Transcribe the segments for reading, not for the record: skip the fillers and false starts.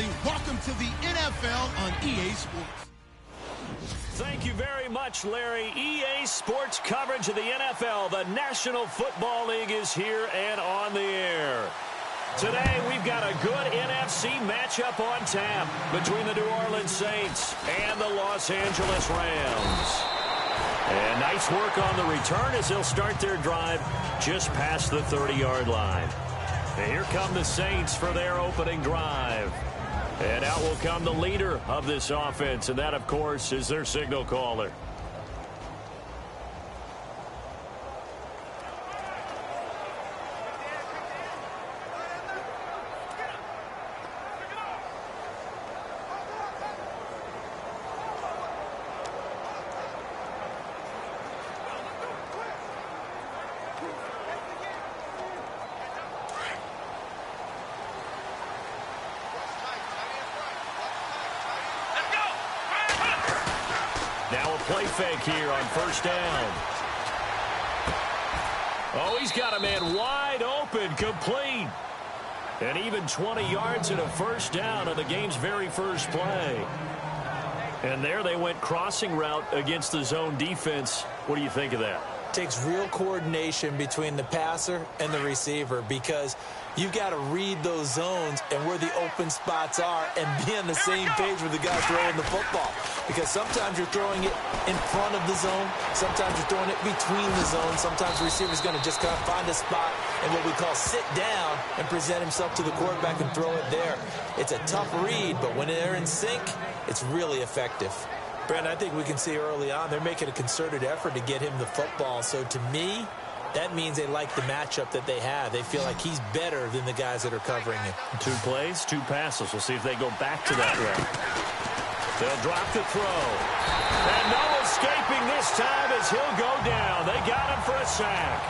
officially welcome to the NFL on EA Sports. Thank you very much, Larry. EA Sports coverage of the NFL. The National Football League is here and on the air. Today, we've got a good NFC matchup on tap between the New Orleans Saints and the Los Angeles Rams. And nice work on the return as they'll start their drive just past the 30-yard line. And here come the Saints for their opening drive. And out will come the leader of this offense, and that, of course, is their signal caller. Now a play fake here on first down. Oh, he's got a man wide open, complete. And even 20 yards and a first down on the game's very first play. And there they went crossing route against the zone defense. What do you think of that? Takes real coordination between the passer and the receiver because you've got to read those zones and where the open spots are and be on the same page with the guy throwing the football. Because sometimes you're throwing it in front of the zone. Sometimes you're throwing it between the zones. Sometimes the receiver's going to just kind of find a spot and what we call sit down and present himself to the quarterback and throw it there. It's a tough read, but when they're in sync, it's really effective. Brandon, I think we can see early on they're making a concerted effort to get him the football. So to me, that means they like the matchup that they have. They feel like he's better than the guys that are covering him. 2 plays, 2 passes. We'll see if they go back to that way. They'll drop the throw. And no escaping this time as he'll go down. They got him for a sack.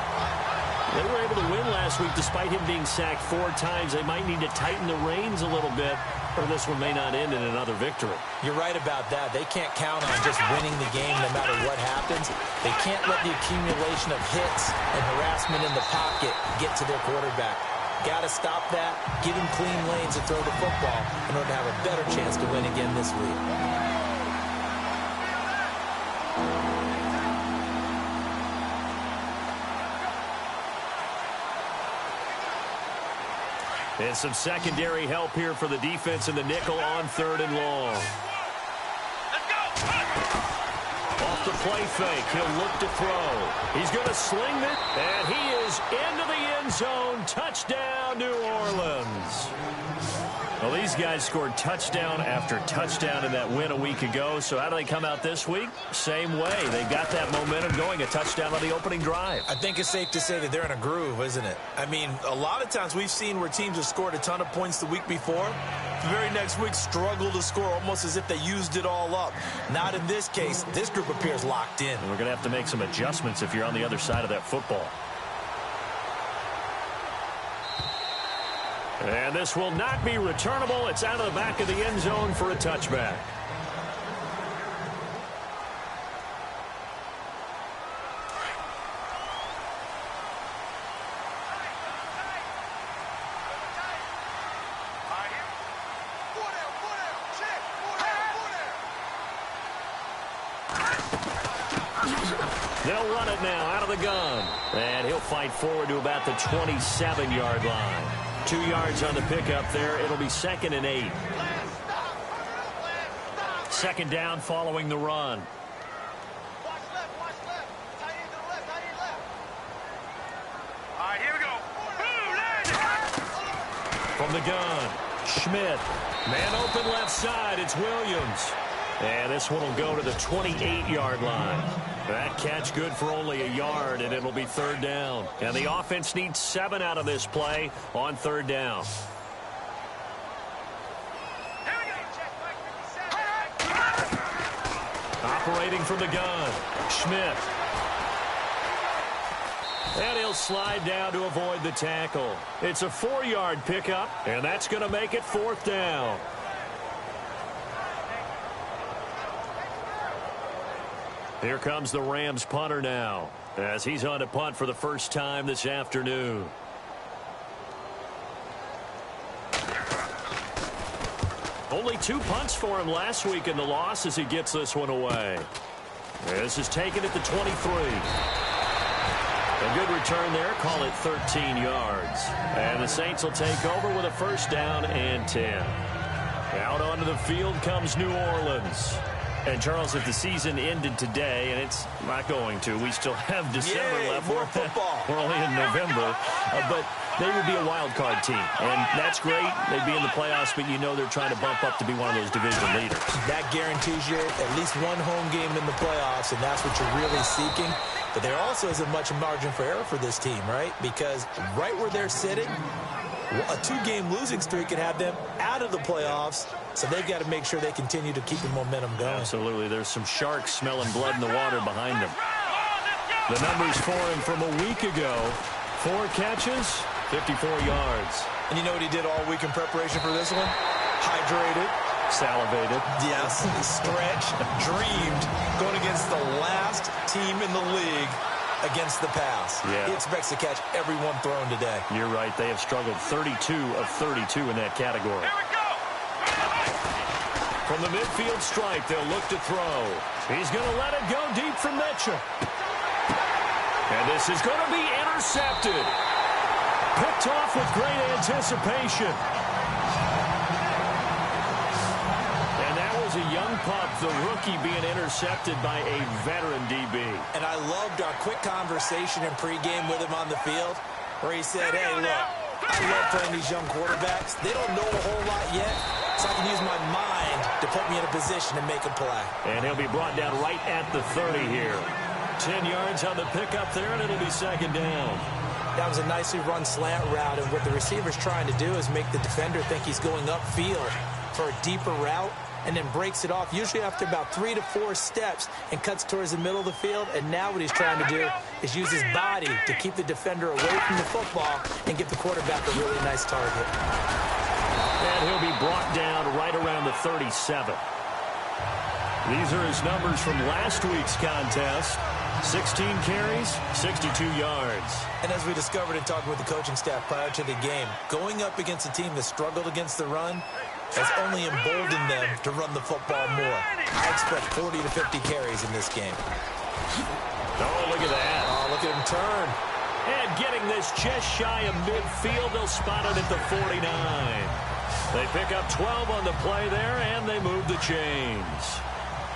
They were able to win last week despite him being sacked 4 times. They might need to tighten the reins a little bit, or this one may not end in another victory. You're right about that. They can't count on just winning the game no matter what happens. They can't let the accumulation of hits and harassment in the pocket get to their quarterback. Got to stop that, give him clean lanes to throw the football in order to have a better chance to win again this week. And some secondary help here for the defense in the nickel on 3rd and long. Let's go! Off the play fake, he'll look to throw. He's going to sling it, and he is into the end zone. Touchdown, New Orleans. Well, these guys scored touchdown after touchdown in that win a week ago. So how do they come out this week? Same way. They got that momentum going, a touchdown on the opening drive. I think it's safe to say that they're in a groove, isn't it? I mean, a lot of times we've seen where teams have scored a ton of points the week before. The very next week struggle to score almost as if they used it all up. Not in this case. This group appears locked in. And we're going to have to make some adjustments if you're on the other side of that football. And this will not be returnable. It's out of the back of the end zone for a touchback. They'll run it now out of the gun. And he'll fight forward to about the 27-yard line. 2 yards on the pickup there. It'll be 2nd and 8. 2nd down following the run. All right, here we go. From the gun, Schmidt. Man open left side. It's Williams. And this one will go to the 28-yard line. That catch good for only a yard, and it'll be 3rd down. And the offense needs 7 out of this play on 3rd down. Operating from the gun, Schmidt. And he'll slide down to avoid the tackle. It's a 4-yard pickup, and that's going to make it 4th down. Here comes the Rams punter now, as he's on to punt for the first time this afternoon. Only 2 punts for him last week in the loss as he gets this one away. This is taken at the 23. A good return there. Call it 13 yards. And the Saints will take over with a first down and 10. Out onto the field comes New Orleans. And, Charles, if the season ended today, and it's not going to, we still have December left. More football. We're only in November. But they would be a wild card team. And that's great. They'd be in the playoffs, but you know they're trying to bump up to be one of those division leaders. That guarantees you at least one home game in the playoffs, and that's what you're really seeking. But there also isn't much margin for error for this team, right? Because right where they're sitting, a 2-game losing streak could have them out of the playoffs. So they've got to make sure they continue to keep the momentum going. Absolutely. There's some sharks smelling blood in the water behind them. The numbers for him from a week ago. 4 catches, 54 yards. And you know what he did all week in preparation for this one? Hydrated. Salivated. Yes. Stretched. Dreamed. Going against the last team in the league against the pass. Yeah. He expects to catch every one thrown today. You're right. They have struggled 32 of 32 in that category. From the midfield stripe, they'll look to throw. He's going to let it go deep from Mitchell. And this is going to be intercepted. Picked off with great anticipation. And that was a young pup, the rookie being intercepted by a veteran DB. And I loved our quick conversation in pregame with him on the field where he said, hey, look, I love playing these young quarterbacks. They don't know a whole lot yet, so I can use my mind to put me in a position to make a play. And he'll be brought down right at the 30 here. 10 yards on the pickup there, and it'll be second down. That was a nicely run slant route, and what the receiver's trying to do is make the defender think he's going upfield for a deeper route, and then breaks it off, usually after about 3 to 4 steps, and cuts towards the middle of the field. And now what he's trying to do is use his body to keep the defender away from the football and give the quarterback a really nice target. And he'll be brought down right around the 37. These are his numbers from last week's contest. 16 carries, 62 yards. And as we discovered in talking with the coaching staff prior to the game, going up against a team that struggled against the run has only emboldened them to run the football more. I expect 40 to 50 carries in this game. Oh, look at that. Oh, look at him turn. And getting this just shy of midfield, they'll spot it at the 49. They pick up 12 on the play there, and they move the chains.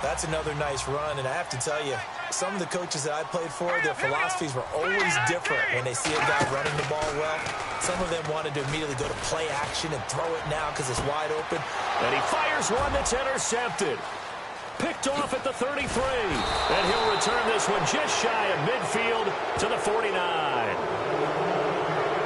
That's another nice run, and I have to tell you, some of the coaches that I played for, their philosophies were always different when they see a guy running the ball well. Some of them wanted to immediately go to play action and throw it now because it's wide open. And he fires one that's intercepted. Picked off at the 33. And he'll return this one just shy of midfield to the 49.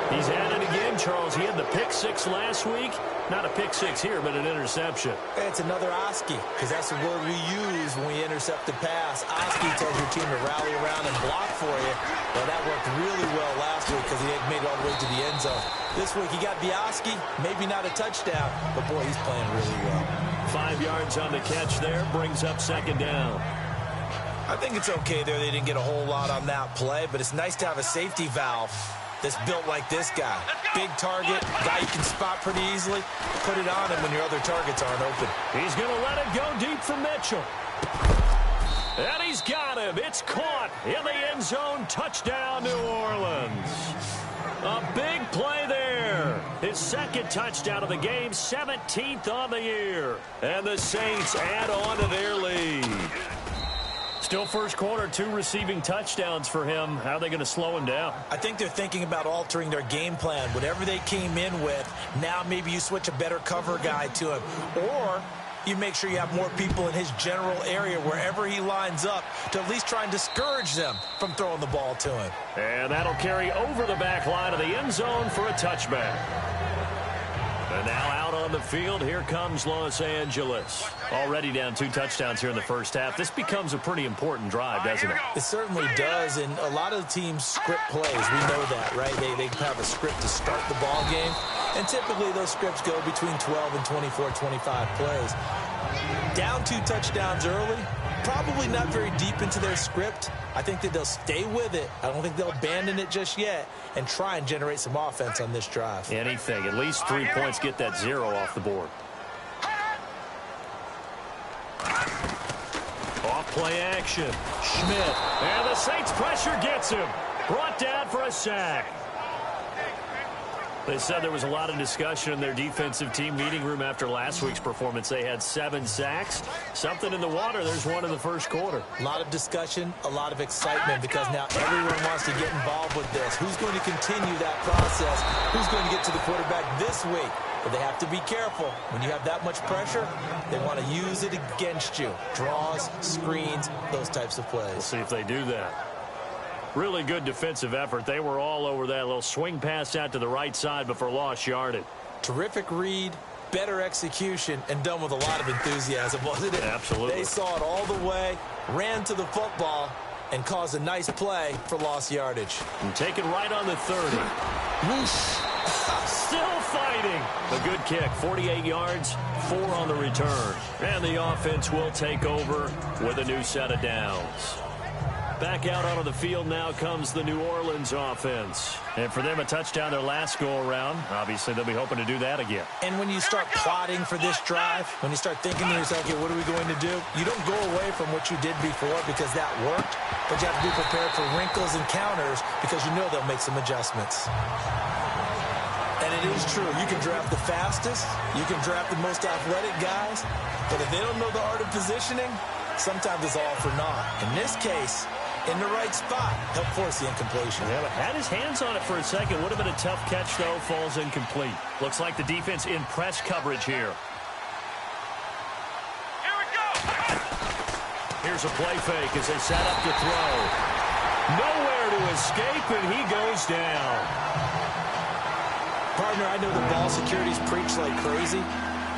He's at it again, Charles. He had the pick 6 last week. Not a pick 6 here, but an interception. It's another Oski, because that's the word we use when we intercept the pass. Oski tells your team to rally around and block for you. Well, that worked really well last week because he made it all the way to the end zone. This week he got the Oski, maybe not a touchdown, but boy, he's playing really well. 5 yards on the catch there, brings up second down. I think it's okay there. They didn't get a whole lot on that play, but it's nice to have a safety valve that's built like this guy. Big target, guy you can spot pretty easily. Put it on him when your other targets aren't open. He's going to let it go deep from Mitchell. And he's got him. It's caught in the end zone. Touchdown, New Orleans. A big play there. His second touchdown of the game, 17th on the year. And the Saints add on to their lead. Still first quarter, 2 receiving touchdowns for him. How are they going to slow him down? I think they're thinking about altering their game plan. Whatever they came in with, now maybe you switch a better cover guy to him. Or you make sure you have more people in his general area wherever he lines up to at least try and discourage them from throwing the ball to him. And that'll carry over the back line of the end zone for a touchback. And now out on the field, here comes Los Angeles. Already down 2 touchdowns here in the first half. This becomes a pretty important drive, doesn't it? It certainly does, and a lot of the teams script plays. We know that, right? They have a script to start the ball game, and typically those scripts go between 12 and 24, 25 plays. Down 2 touchdowns early, probably not very deep into their script. I think that they'll stay with it. I don't think they'll abandon it just yet and try and generate some offense on this drive. Anything. At least 3 points, get that 0 off the board. Play action. Schmidt. And the Saints pressure gets him. Brought down for a sack. They said there was a lot of discussion in their defensive team meeting room after last week's performance. They had 7 sacks. Something in the water. There's one in the first quarter. A lot of discussion, a lot of excitement, because now everyone wants to get involved with this. Who's going to continue that process? Who's going to get to the quarterback this week? But they have to be careful. When you have that much pressure, they want to use it against you. Draws, screens, those types of plays. We'll see if they do that. Really good defensive effort. They were all over that little swing pass out to the right side before lost yardage. Terrific read, better execution, and done with a lot of enthusiasm, wasn't it? Absolutely. They saw it all the way, ran to the football, and caused a nice play for lost yardage. And take it right on the 30. Still fighting. A good kick, 48 yards, 4 on the return. And the offense will take over with a new set of downs. Back out onto the field now comes the New Orleans offense. And for them, a touchdown their last go-around. Obviously, they'll be hoping to do that again. And when you start plotting for this drive, when you start thinking to yourself, okay, what are we going to do? You don't go away from what you did before because that worked, but you have to be prepared for wrinkles and counters because you know they'll make some adjustments. And it is true. You can draft the fastest. You can draft the most athletic guys. But if they don't know the art of positioning, sometimes it's all for naught. In this case, in the right spot, help force the incompletion. Yeah, but had his hands on it for a second. Would have been a tough catch, though. Falls incomplete. Looks like the defense in press coverage here. Here we go. Here's a play fake as they set up to throw. Nowhere to escape, and he goes down. Partner, I know the ball security's preached like crazy,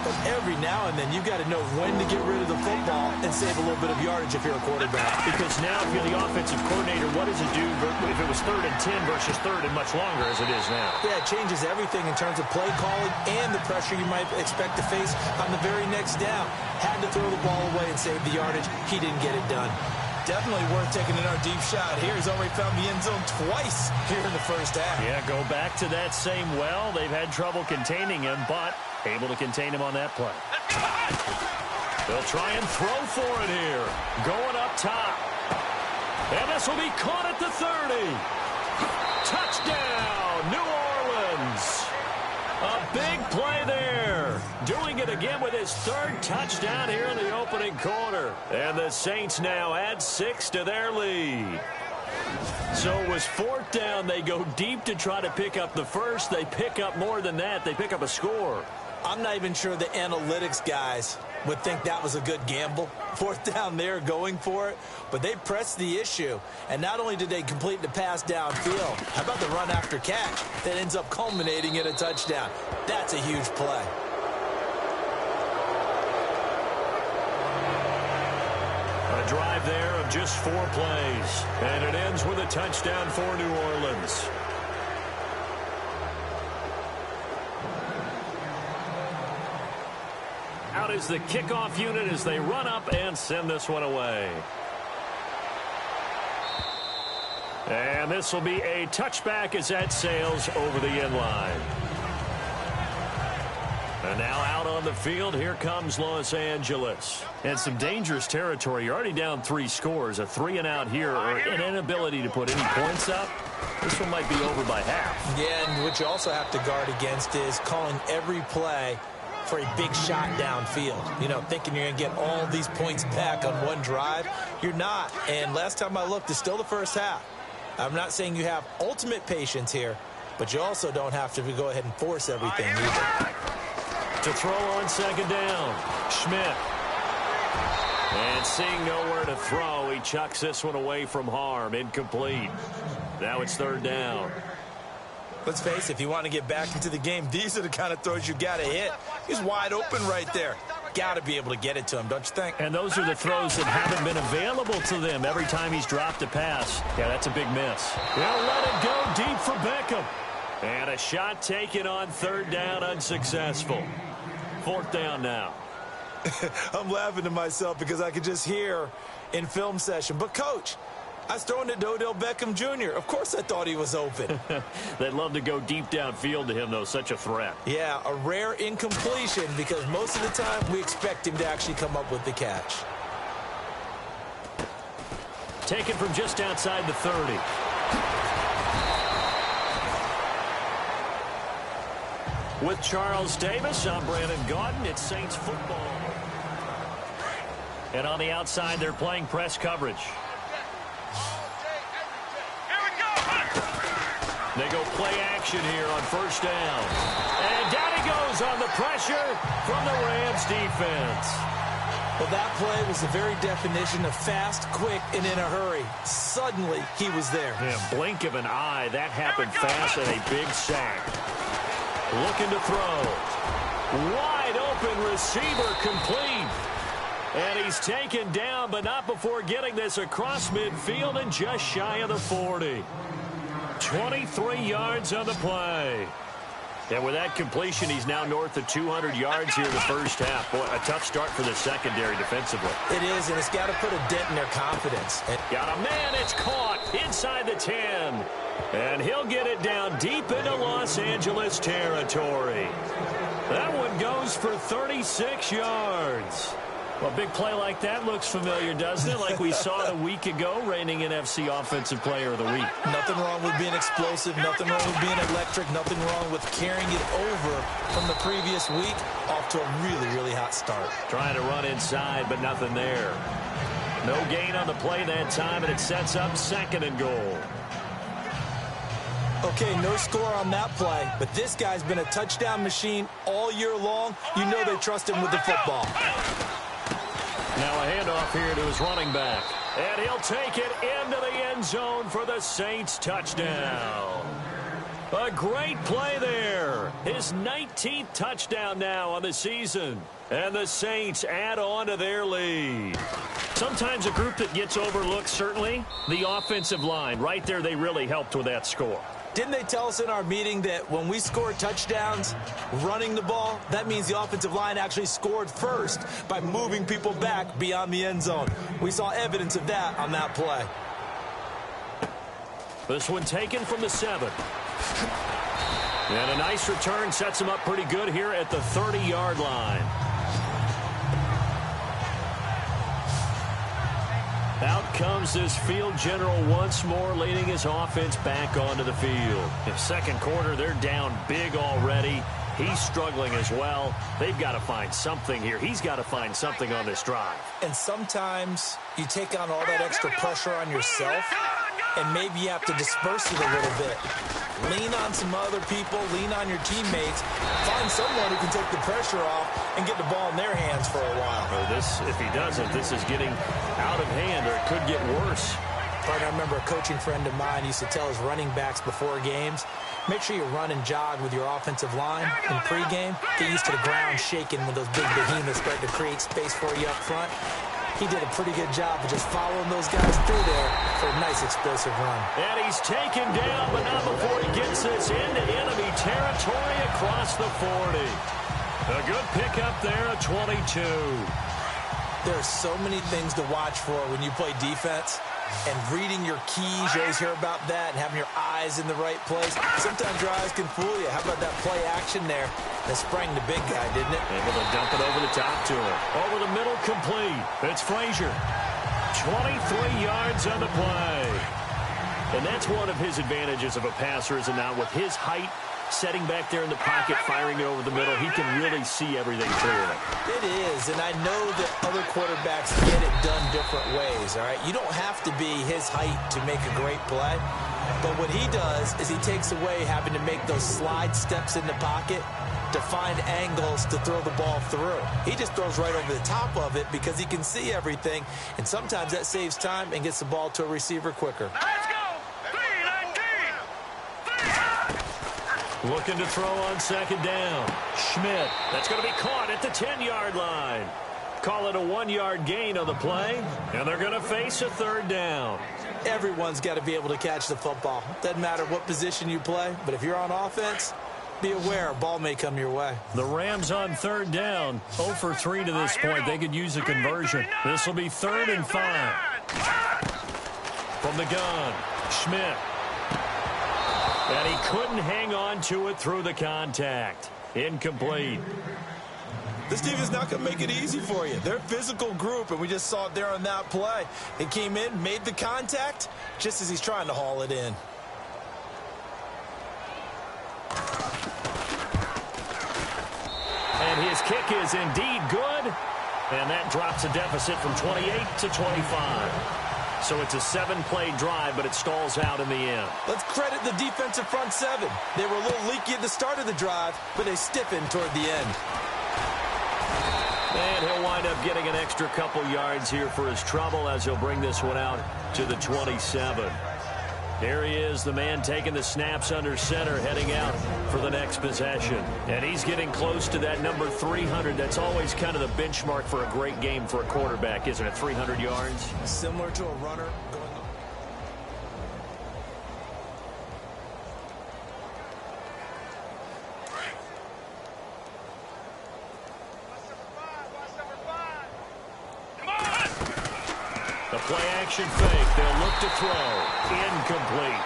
but every now and then you've got to know when to get rid of the football and save a little bit of yardage if you're a quarterback. Because now if you're the offensive coordinator, what does it do if it was 3rd and 10 versus 3rd and much longer as it is now? Yeah, it changes everything in terms of play calling and the pressure you might expect to face on the very next down. Had to throw the ball away and save the yardage. He didn't get it done. Definitely worth taking another deep shot here. He's already found the end zone twice here in the first half. Yeah, go back to that same well. They've had trouble containing him, but able to contain him on that play. They'll try and throw for it here. Going up top. And this will be caught at the 30. Touchdown, New Orleans. A big play there. Doing it again with his 3rd touchdown here in the opening quarter. And the Saints now add 6 to their lead. So it was 4th down. They go deep to try to pick up the first. They pick up more than that. They pick up a score. I'm not even sure the analytics guys would think that was a good gamble. 4th down there going for it, but they pressed the issue. And not only did they complete the pass downfield, how about the run after catch that ends up culminating in a touchdown? That's a huge play. A drive there of just 4 plays, and it ends with a touchdown for New Orleans. Out is the kickoff unit as they run up and send this one away. And this will be a touchback as that sails over the end line. And now out on the field, here comes Los Angeles. And some dangerous territory. You're already down 3 scores. A 3-and-out here, or an inability to put any points up. This one might be over by half. Yeah, and what you also have to guard against is calling every play for a big shot downfield. You know, thinking you're going to get all these points back on one drive. You're not. And last time I looked, it's still the first half. I'm not saying you have ultimate patience here, but you also don't have to go ahead and force everything either. To throw on 2nd down, Schmidt. And seeing nowhere to throw, he chucks this one away from harm. Incomplete. Now it's 3rd down. Let's face it, if you want to get back into the game, these are the kind of throws you got to hit. He's wide open right there. Got to be able to get it to him, don't you think? And those are the throws that haven't been available to them every time he's dropped a pass. Yeah, that's a big miss. They'll let it go deep for Beckham. And a shot taken on 3rd down, unsuccessful. 4th down now. I'm laughing to myself because I could just hear in film session. But, Coach, I was throwing to Odell Beckham Jr. Of course I thought he was open. They'd love to go deep downfield to him, though. Such a threat. Yeah, a rare incompletion because most of the time we expect him to actually come up with the catch. taken from just outside the 30. With Charles Davis, I'm Brandon Gaudin. It's Saints football. And on the outside, they're playing press coverage. They go play action here on first down. And down he goes on the pressure from the Rams defense. Well, that play was the very definition of fast, quick, and in a hurry. Suddenly, he was there. Yeah, blink of an eye. That happened fast and a big sack. Looking to throw. Wide open receiver complete. And he's taken down, but not before getting this across midfield and just shy of the 40. 23 yards on the play. And with that completion, he's now north of 200 yards here in the first half. Boy, a tough start for the secondary defensively. It is, and it's got to put a dent in their confidence. Got a man, it's caught inside the 10. And he'll get it down deep into Los Angeles territory. That one goes for 36 yards. Well, a big play like that looks familiar, doesn't it? Like we saw it a week ago, reigning NFC Offensive Player of the Week. Nothing wrong with being explosive, nothing wrong with being electric, nothing wrong with carrying it over from the previous week off to a really, really hot start. Trying to run inside, but nothing there. No gain on the play that time, and it sets up 2nd and goal. Okay, no score on that play, but this guy's been a touchdown machine all year long. You know they trust him with the football. Now a handoff here to his running back. And he'll take it into the end zone for the Saints touchdown. A great play there. His 19th touchdown now on the season. And the Saints add on to their lead. Sometimes a group that gets overlooked, certainly, the offensive line. Right there, they really helped with that score. Didn't they tell us in our meeting that when we score touchdowns running the ball, that means the offensive line actually scored first by moving people back beyond the end zone? We saw evidence of that on that play. This one taken from the 7. And a nice return sets him up pretty good here at the 30-yard line. Out comes this field general once more, leading his offense back onto the field. In second quarter, they're down big already. He's struggling as well. They've got to find something here. He's got to find something on this drive. And sometimes you take on all that extra pressure on yourself, and maybe you have to disperse it a little bit. Lean on some other people, lean on your teammates, find someone who can take the pressure off and get the ball in their hands for a while. Or this, if he doesn't, this is getting out of hand, or it could get worse. Partner, I remember a coaching friend of mine used to tell his running backs before games, make sure you run and jog with your offensive line in pregame. Get used to the ground shaking when those big behemoths start to create space for you up front. He did a pretty good job of just following those guys through there for a nice explosive run. And he's taken down, but not before he gets this into enemy territory across the 40. A good pickup there at 22. There are so many things to watch for when you play defense. And reading your keys, you always hear about that, and having your eyes in the right place. Sometimes your eyes can fool you. How about that play action there? That sprang the big guy, didn't it? Able to dump it over the top to him. Over the middle, complete. It's Frazier. 23 yards on the play. And that's one of his advantages of a passer, is it not? With his height, setting back there in the pocket, firing it over the middle, he can really see everything clearly. It is, and I know that other quarterbacks get it done different ways, all right? You don't have to be his height to make a great play, but what he does is he takes away having to make those slide steps in the pocket to find angles to throw the ball through. He just throws right over the top of it because he can see everything, and sometimes that saves time and gets the ball to a receiver quicker. Let's go! 3-19! Looking to throw on second down. Schmidt. That's going to be caught at the 10-yard line. Call it a 1-yard gain on the play, and they're going to face a third down. Everyone's got to be able to catch the football. Doesn't matter what position you play, but if you're on offense, be aware a ball may come your way. The Rams on third down, 0 for 3 to this point. They could use a conversion. This will be 3rd and 5. From the gun, Schmidt. And he couldn't hang on to it through the contact. Incomplete. This team is not going to make it easy for you. They're a physical group, and we just saw it there on that play. It came in, made the contact, just as he's trying to haul it in. And his kick is indeed good. And that drops a deficit from 28 to 25. So it's a 7-play drive, but it stalls out in the end. Let's credit the defensive front seven. They were a little leaky at the start of the drive, but they stiffened toward the end. And he'll wind up getting an extra couple yards here for his trouble as he'll bring this one out to the 27. There he is, the man taking the snaps under center, heading out for the next possession. And he's getting close to that number 300. That's always kind of the benchmark for a great game for a quarterback, isn't it? 300 yards. Similar to a runner going on. The play-action fake. They'll look to throw. Incomplete.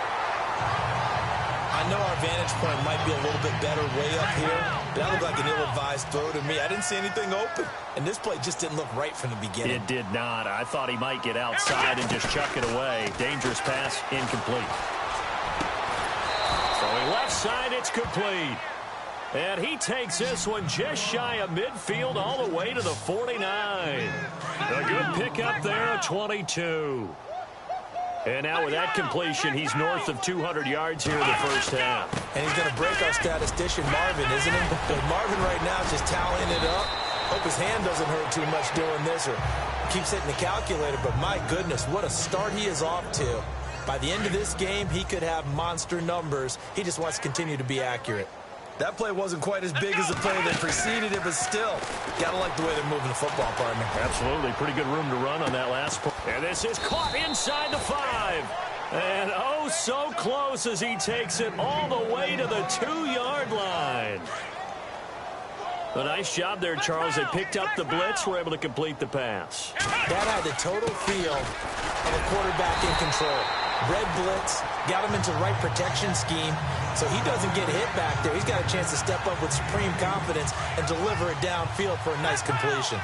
I know our vantage point might be a little bit better way up here, but that looked like an ill-advised throw to me. I didn't see anything open, and this play just didn't look right from the beginning. It did not. I thought he might get outside and just chuck it away. Dangerous pass, incomplete. Throwing left side, it's complete. And he takes this one just shy of midfield all the way to the 49. A good pickup there, 22. And now with that completion, he's north of 200 yards here in the first half. And he's going to break our statistician, Marvin, isn't he? But Marvin right now is just tallying it up. Hope his hand doesn't hurt too much doing this or keeps hitting the calculator. But my goodness, what a start he is off to. By the end of this game, he could have monster numbers. He just wants to continue to be accurate. That play wasn't quite as big as the play that preceded it, but still, gotta like the way they're moving the football, partner. Absolutely. Pretty good room to run on that last play. And this is caught inside the 5. And oh, so close as he takes it all the way to the 2-yard line. A nice job there, Charles. They picked up the blitz, were able to complete the pass. That had the total feel of a quarterback in control. Red blitz, got him into the right protection scheme, so he doesn't get hit back there. He's got a chance to step up with supreme confidence and deliver it downfield for a nice completion.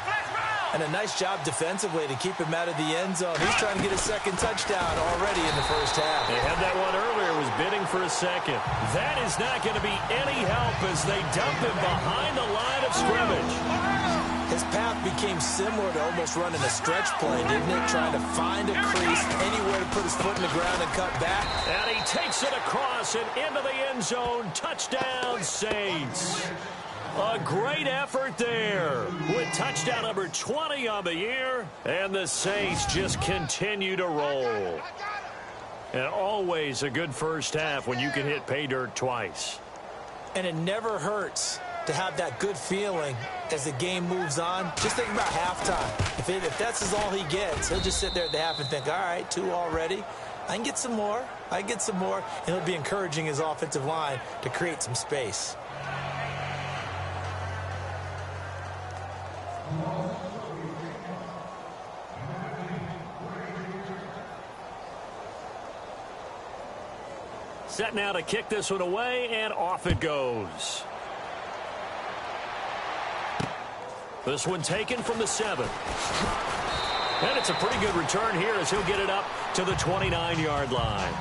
And a nice job defensively to keep him out of the end zone. He's trying to get his second touchdown already in the first half. They had that one earlier, was bidding for a second. That is not going to be any help as they dump him behind the line of scrimmage. His path became similar to almost running a stretch play, didn't it? Trying to find a crease, anywhere to put his foot in the ground and cut back. And he takes it across and into the end zone. Touchdown, Saints. A great effort there with touchdown number 20 on the year. And the Saints just continue to roll. And always a good first half when you can hit pay dirt twice. And it never hurts to have that good feeling as the game moves on. Just think about halftime. If that's all he gets, he'll just sit there at the half and think, all right, 2 already. I can get some more. I can get some more. And he'll be encouraging his offensive line to create some space. Set now to kick this one away, and off it goes. This one taken from the 7. And it's a pretty good return here as he'll get it up to the 29-yard line.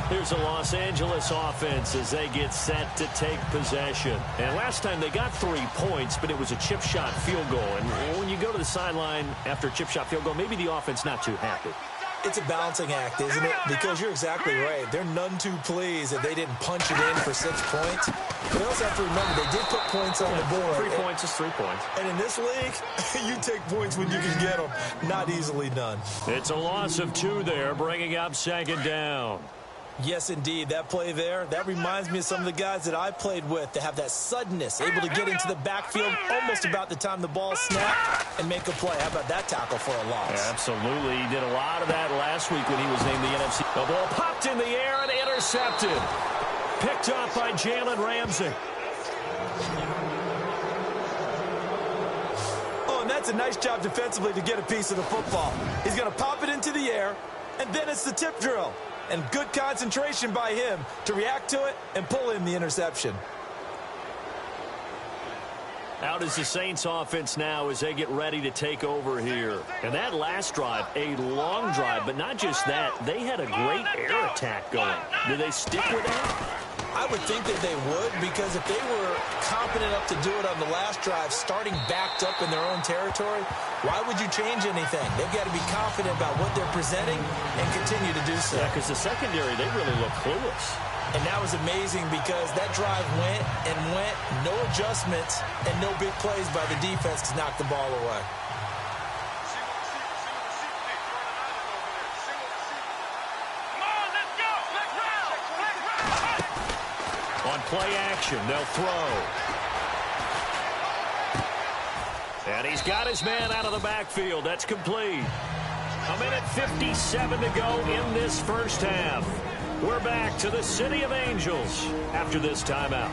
Here's the Los Angeles offense as they get set to take possession. And last time they got 3 points, but it was a chip shot field goal. And when you go to the sideline after a chip shot field goal, maybe the offense not too happy. It's a balancing act, isn't it? Because you're exactly right. They're none too pleased that they didn't punch it in for 6 points. But you also have to remember they did put points on the board. 3 points is 3 points. And in this league, you take points when you can get them. Not easily done. It's a loss of 2 there, bringing up second down. Yes, indeed. That play there, that reminds me of some of the guys that I played with that have that suddenness, able to get into the backfield almost about the time the ball snapped and make a play. How about that tackle for a loss? Yeah, absolutely. He did a lot of that last week when he was named the NFC. The ball popped in the air and intercepted. Picked up by Jalen Ramsey. Oh, and that's a nice job defensively to get a piece of the football. He's going to pop it into the air, and then it's the tip drill. and good concentration by him to react to it and pull in the interception. Out is the Saints offense now as they get ready to take over here. And that last drive, a long drive, but not just that. They had a great air attack going. Do they stick with that? I would think that they would, because if they were competent enough to do it on the last drive, starting backed up in their own territory, why would you change anything? They've got to be confident about what they're presenting and continue to do so. Yeah, because the secondary, they really look clueless. And that was amazing because that drive went and went, no adjustments, and no big plays by the defense to knock the ball away. On play action, they'll throw. And he's got his man out of the backfield. That's complete. 1:57 to go in this first half. We're back to the City of Angels after this timeout.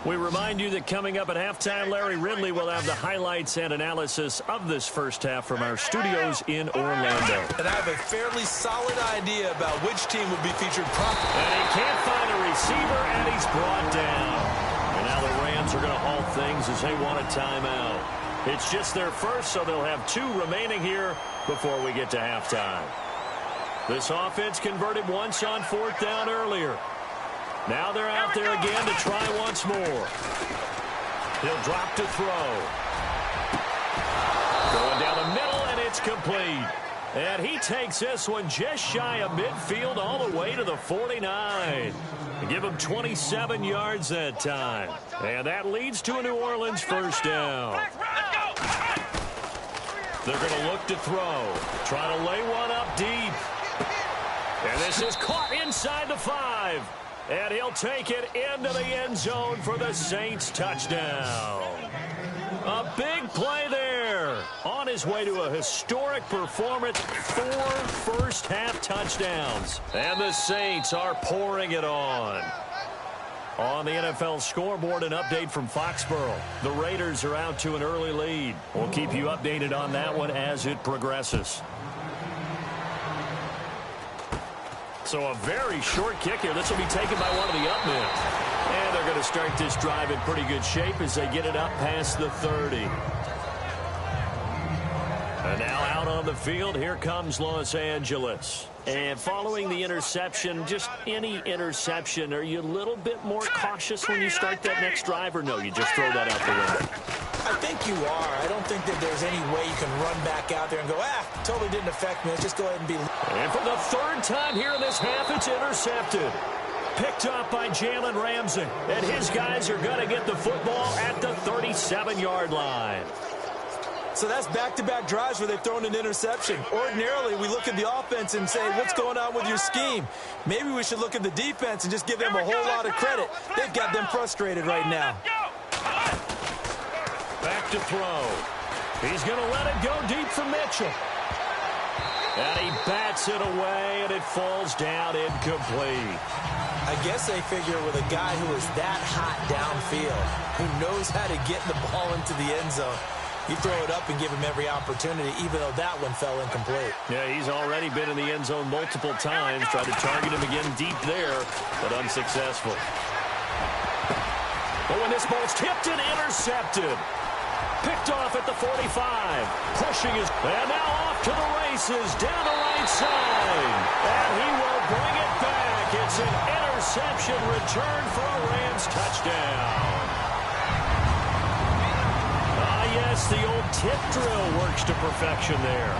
We remind you that coming up at halftime, Larry Ridley will have the highlights and analysis of this first half from our studios in Orlando. And I have a fairly solid idea about which team will be featured properly. And he can't find a receiver, and he's brought down. And now the Rams are going to halt things as they want a timeout. It's just their first, so they'll have 2 remaining here before we get to halftime. This offense converted once on 4th down earlier. Now they're out there again to try once more. He'll drop to throw. Going down the middle, and it's complete. And he takes this one just shy of midfield all the way to the 49. Give him 27 yards that time. And that leads to a New Orleans first down. They're going to look to throw. Trying to lay one up deep. And this is caught inside the 5. And he'll take it into the end zone for the Saints touchdown. A big play there. On his way to a historic performance, 4 first-half touchdowns. And the Saints are pouring it on. On the NFL scoreboard, an update from Foxborough. The Raiders are out to an early lead. We'll keep you updated on that one as it progresses. So a very short kick here. This will be taken by one of the up men. And they're going to start this drive in pretty good shape as they get it up past the 30. And now out on the field, here comes Los Angeles. And following the interception, just any interception, are you a little bit more cautious when you start that next drive, or no, you just throw that out the window? I think you are. I don't think that there's any way you can run back out there and go, totally didn't affect me. Let's just go ahead and be... And for the 3rd time here in this half, it's intercepted. Picked up by Jalen Ramsey. And his guys are going to get the football at the 37-yard line. So that's back-to-back drives where they've thrown an interception. Ordinarily, we look at the offense and say, what's going on with your scheme? Maybe we should look at the defense and just give them a whole lot of credit. They've got them frustrated right now. Back to throw. He's going to let it go deep for Mitchell. And he bats it away, and it falls down incomplete. I guess they figure with a guy who is that hot downfield, who knows how to get the ball into the end zone, you throw it up and give him every opportunity, even though that one fell incomplete. Yeah, he's already been in the end zone multiple times. Tried to target him again deep there, but unsuccessful. But when this ball's tipped and intercepted. Picked off at the 45. Pushing his... And now off to the races down the right side. And he will bring it back. It's an interception return for a Rams touchdown. Yes, the old tip drill works to perfection there.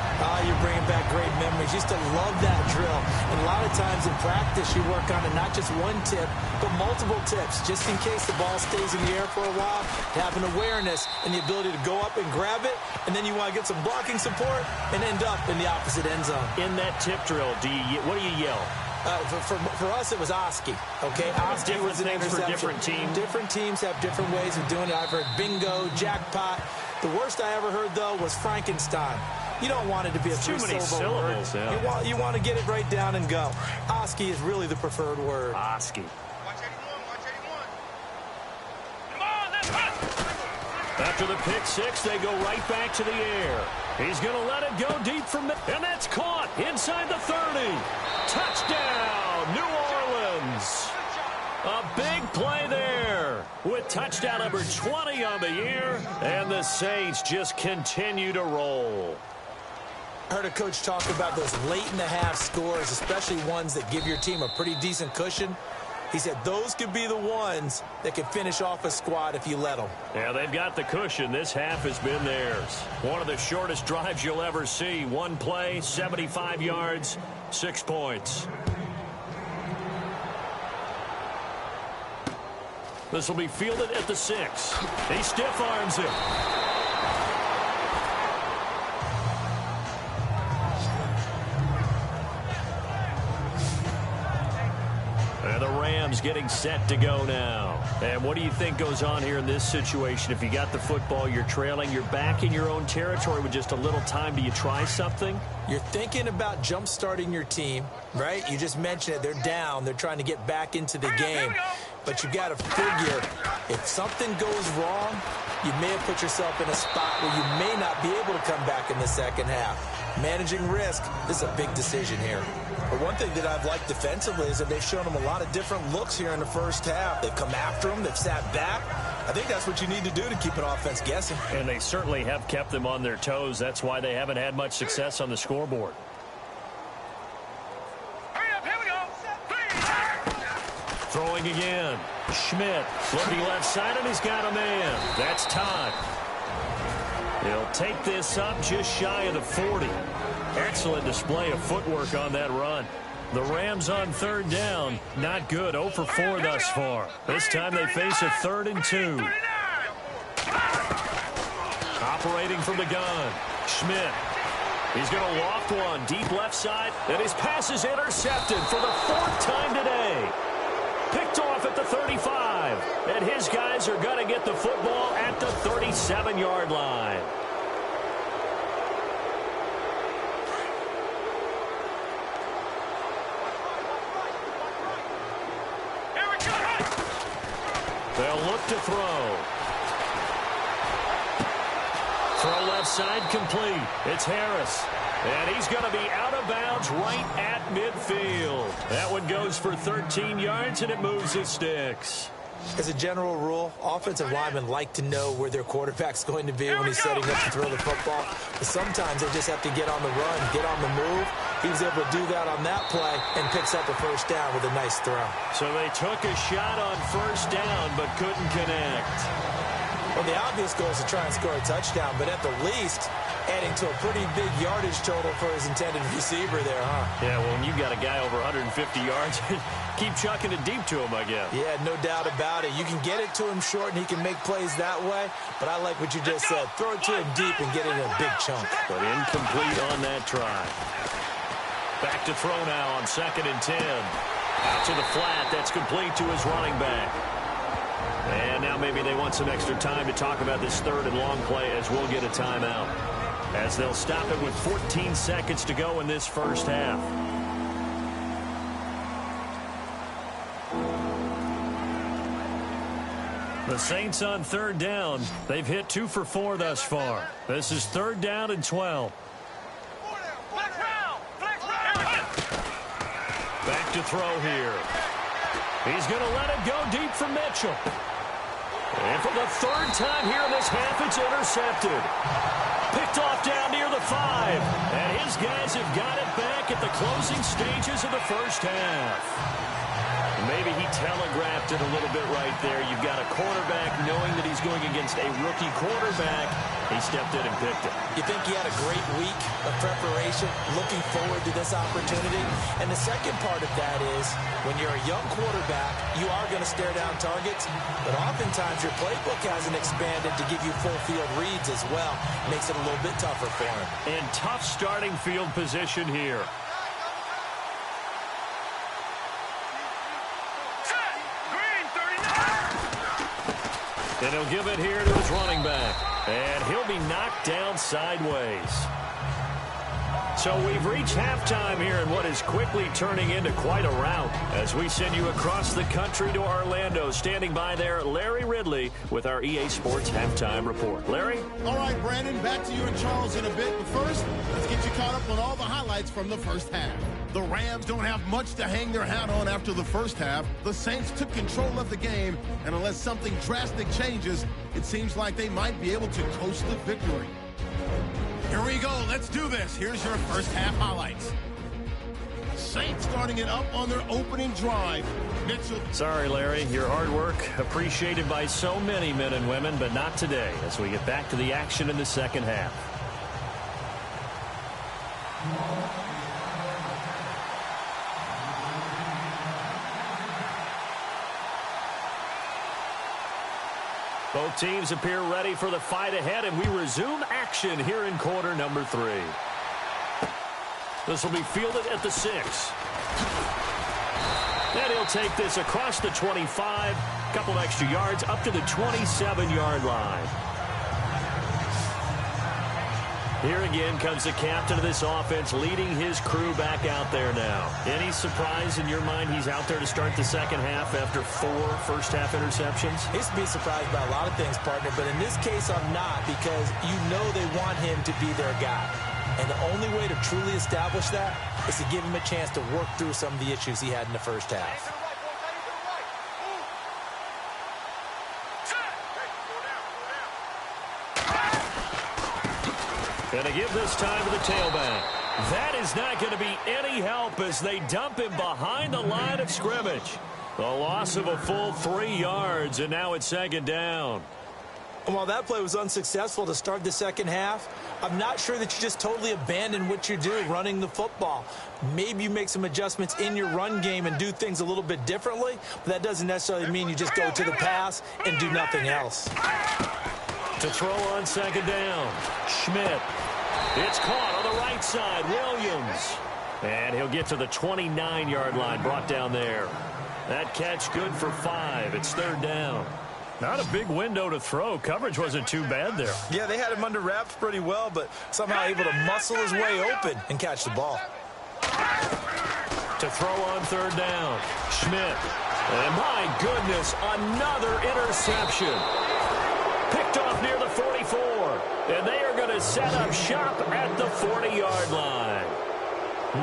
You're bringing back great memories. Used to love that drill. And a lot of times in practice, you work on it, not just one tip, but multiple tips, just in case the ball stays in the air for a while, to have an awareness and the ability to go up and grab it, and then you want to get some blocking support and end up in the opposite end zone. In that tip drill, what do you yell? For us, it was Oski. Okay, Oski was an interception. For different teams. Different teams have different ways of doing it. I've heard bingo, jackpot. The worst I ever heard, though, was Frankenstein. You don't want it to be a too many syllables. Yeah. You want to get it right down and go. Oski is really the preferred word. Oski. After the pick six, they go right back to the air. He's going to let it go deep from the... And that's caught inside the 30. Touchdown, New Orleans. A big play there with touchdown number 20 on the year. And the Saints just continue to roll. I heard a coach talk about those late-in-the-half scores, especially ones that give your team a pretty decent cushion. He said those could be the ones that could finish off a squad if you let them. Yeah, they've got the cushion. This half has been theirs. One of the shortest drives you'll ever see. One play, 75 yards, 6 points. This will be fielded at the 6. He stiff arms it. And the Rams getting set to go now. And what do you think goes on here in this situation? If you got the football, you're trailing, you're back in your own territory with just a little time. Do you try something? You're thinking about jump-starting your team, right? You just mentioned it. They're down. They're trying to get back into the game. But you got to figure if something goes wrong, you may have put yourself in a spot where you may not be able to come back in the second half. Managing risk, this is a big decision here. But one thing that I've liked defensively is that they've shown them a lot of different looks here in the first half. They've come after them. They've sat back. I think that's what you need to do to keep an offense guessing. And they certainly have kept them on their toes. That's why they haven't had much success on the scoreboard. Throwing again. Schmidt looking left side, and he's got a man. That's Todd. He'll take this up just shy of the 40. Excellent display of footwork on that run. The Rams on third down. Not good. 0 for 4 thus far. This time they face a 3rd and 2. Operating from the gun. Schmidt. He's going to loft one deep left side, and his pass is intercepted for the 4th time today. Picked off at the 35, and his guys are going to get the football at the 37-yard line. They'll look to throw. Throw left side complete. It's Harris. And he's going to be out of bounds right at midfield. That one goes for 13 yards, and it moves his sticks. As a general rule, offensive linemen like to know where their quarterback's going to be when he's setting up to throw the football. But sometimes they just have to get on the run, get on the move. He was able to do that on that play and picks up a first down with a nice throw. So they took a shot on first down but couldn't connect. Well, the obvious goal is to try and score a touchdown, but at the least, adding to a pretty big yardage total for his intended receiver there, huh? Yeah, well, when you got a guy over 150 yards, keep chucking it deep to him, I guess. Yeah, no doubt about it. You can get it to him short, and he can make plays that way, but I like what you just said. Throw it to him deep and get it in a big chunk. But incomplete on that try. Back to throw now on 2nd and 10. Out to the flat. That's complete to his running back. And now maybe they want some extra time to talk about this 3rd and long play as we'll get a timeout. As they'll stop it with 14 seconds to go in this first half. The Saints on 3rd down. They've hit 2 for 4 thus far. This is 3rd down and 12. Back to throw here. He's going to let it go deep for Mitchell. And for the 3rd time here in this half, it's intercepted. Picked off down near the 5. And his guys have got it back at the closing stages of the first half. Maybe he telegraphed it a little bit right there. You've got a quarterback knowing that he's going against a rookie quarterback. He stepped in and picked it. You think he had a great week of preparation, looking forward to this opportunity? And the second part of that is, when you're a young quarterback, you are going to stare down targets, but oftentimes your playbook hasn't expanded to give you full field reads as well. Makes it a little bit tougher for him. And tough starting field position here. And he'll give it here to his running back. And he'll be knocked down sideways. So we've reached halftime here in what is quickly turning into quite a rout as we send you across the country to Orlando. Standing by there, Larry Ridley with our EA Sports Halftime Report. Larry? All right, Brandon, back to you and Charles in a bit. But first, let's get you caught up on all the highlights from the first half. The Rams don't have much to hang their hat on after the first half. The Saints took control of the game, and unless something drastic changes, it seems like they might be able to coast to victory. Here we go. Let's do this. Here's your first half highlights. Saints starting it up on their opening drive. Mitchell. Sorry, Larry. Your hard work appreciated by so many men and women, but not today as we get back to the action in the second half. Both teams appear ready for the fight ahead, and we resume action here in quarter number 3. This will be fielded at the 6. And he'll take this across the 25, a couple extra yards up to the 27-yard line. Here again comes the captain of this offense leading his crew back out there now. Any surprise in your mind he's out there to start the second half after 4 first-half interceptions? He's to be surprised by a lot of things, partner, but in this case I'm not, because you know they want him to be their guy. And the only way to truly establish that is to give him a chance to work through some of the issues he had in the first half. And to give this time to the tailback. That is not going to be any help as they dump him behind the line of scrimmage. A loss of a full 3 yards, and now it's second down. While that play was unsuccessful to start the second half, I'm not sure that you just totally abandon what you do running the football. Maybe you make some adjustments in your run game and do things a little bit differently, but that doesn't necessarily mean you just go to the pass and do nothing else. To throw on second down, Schmidt. It's caught on the right side, Williams. And he'll get to the 29-yard line, brought down there. That catch good for 5. It's third down. Not a big window to throw. Coverage wasn't too bad there. Yeah, they had him under wraps pretty well, but somehow able to muscle his way open and catch the ball. To throw on third down, Schmidt. And my goodness, another interception. Picked off near the 44. And they are going to set up shop at the 40-yard line.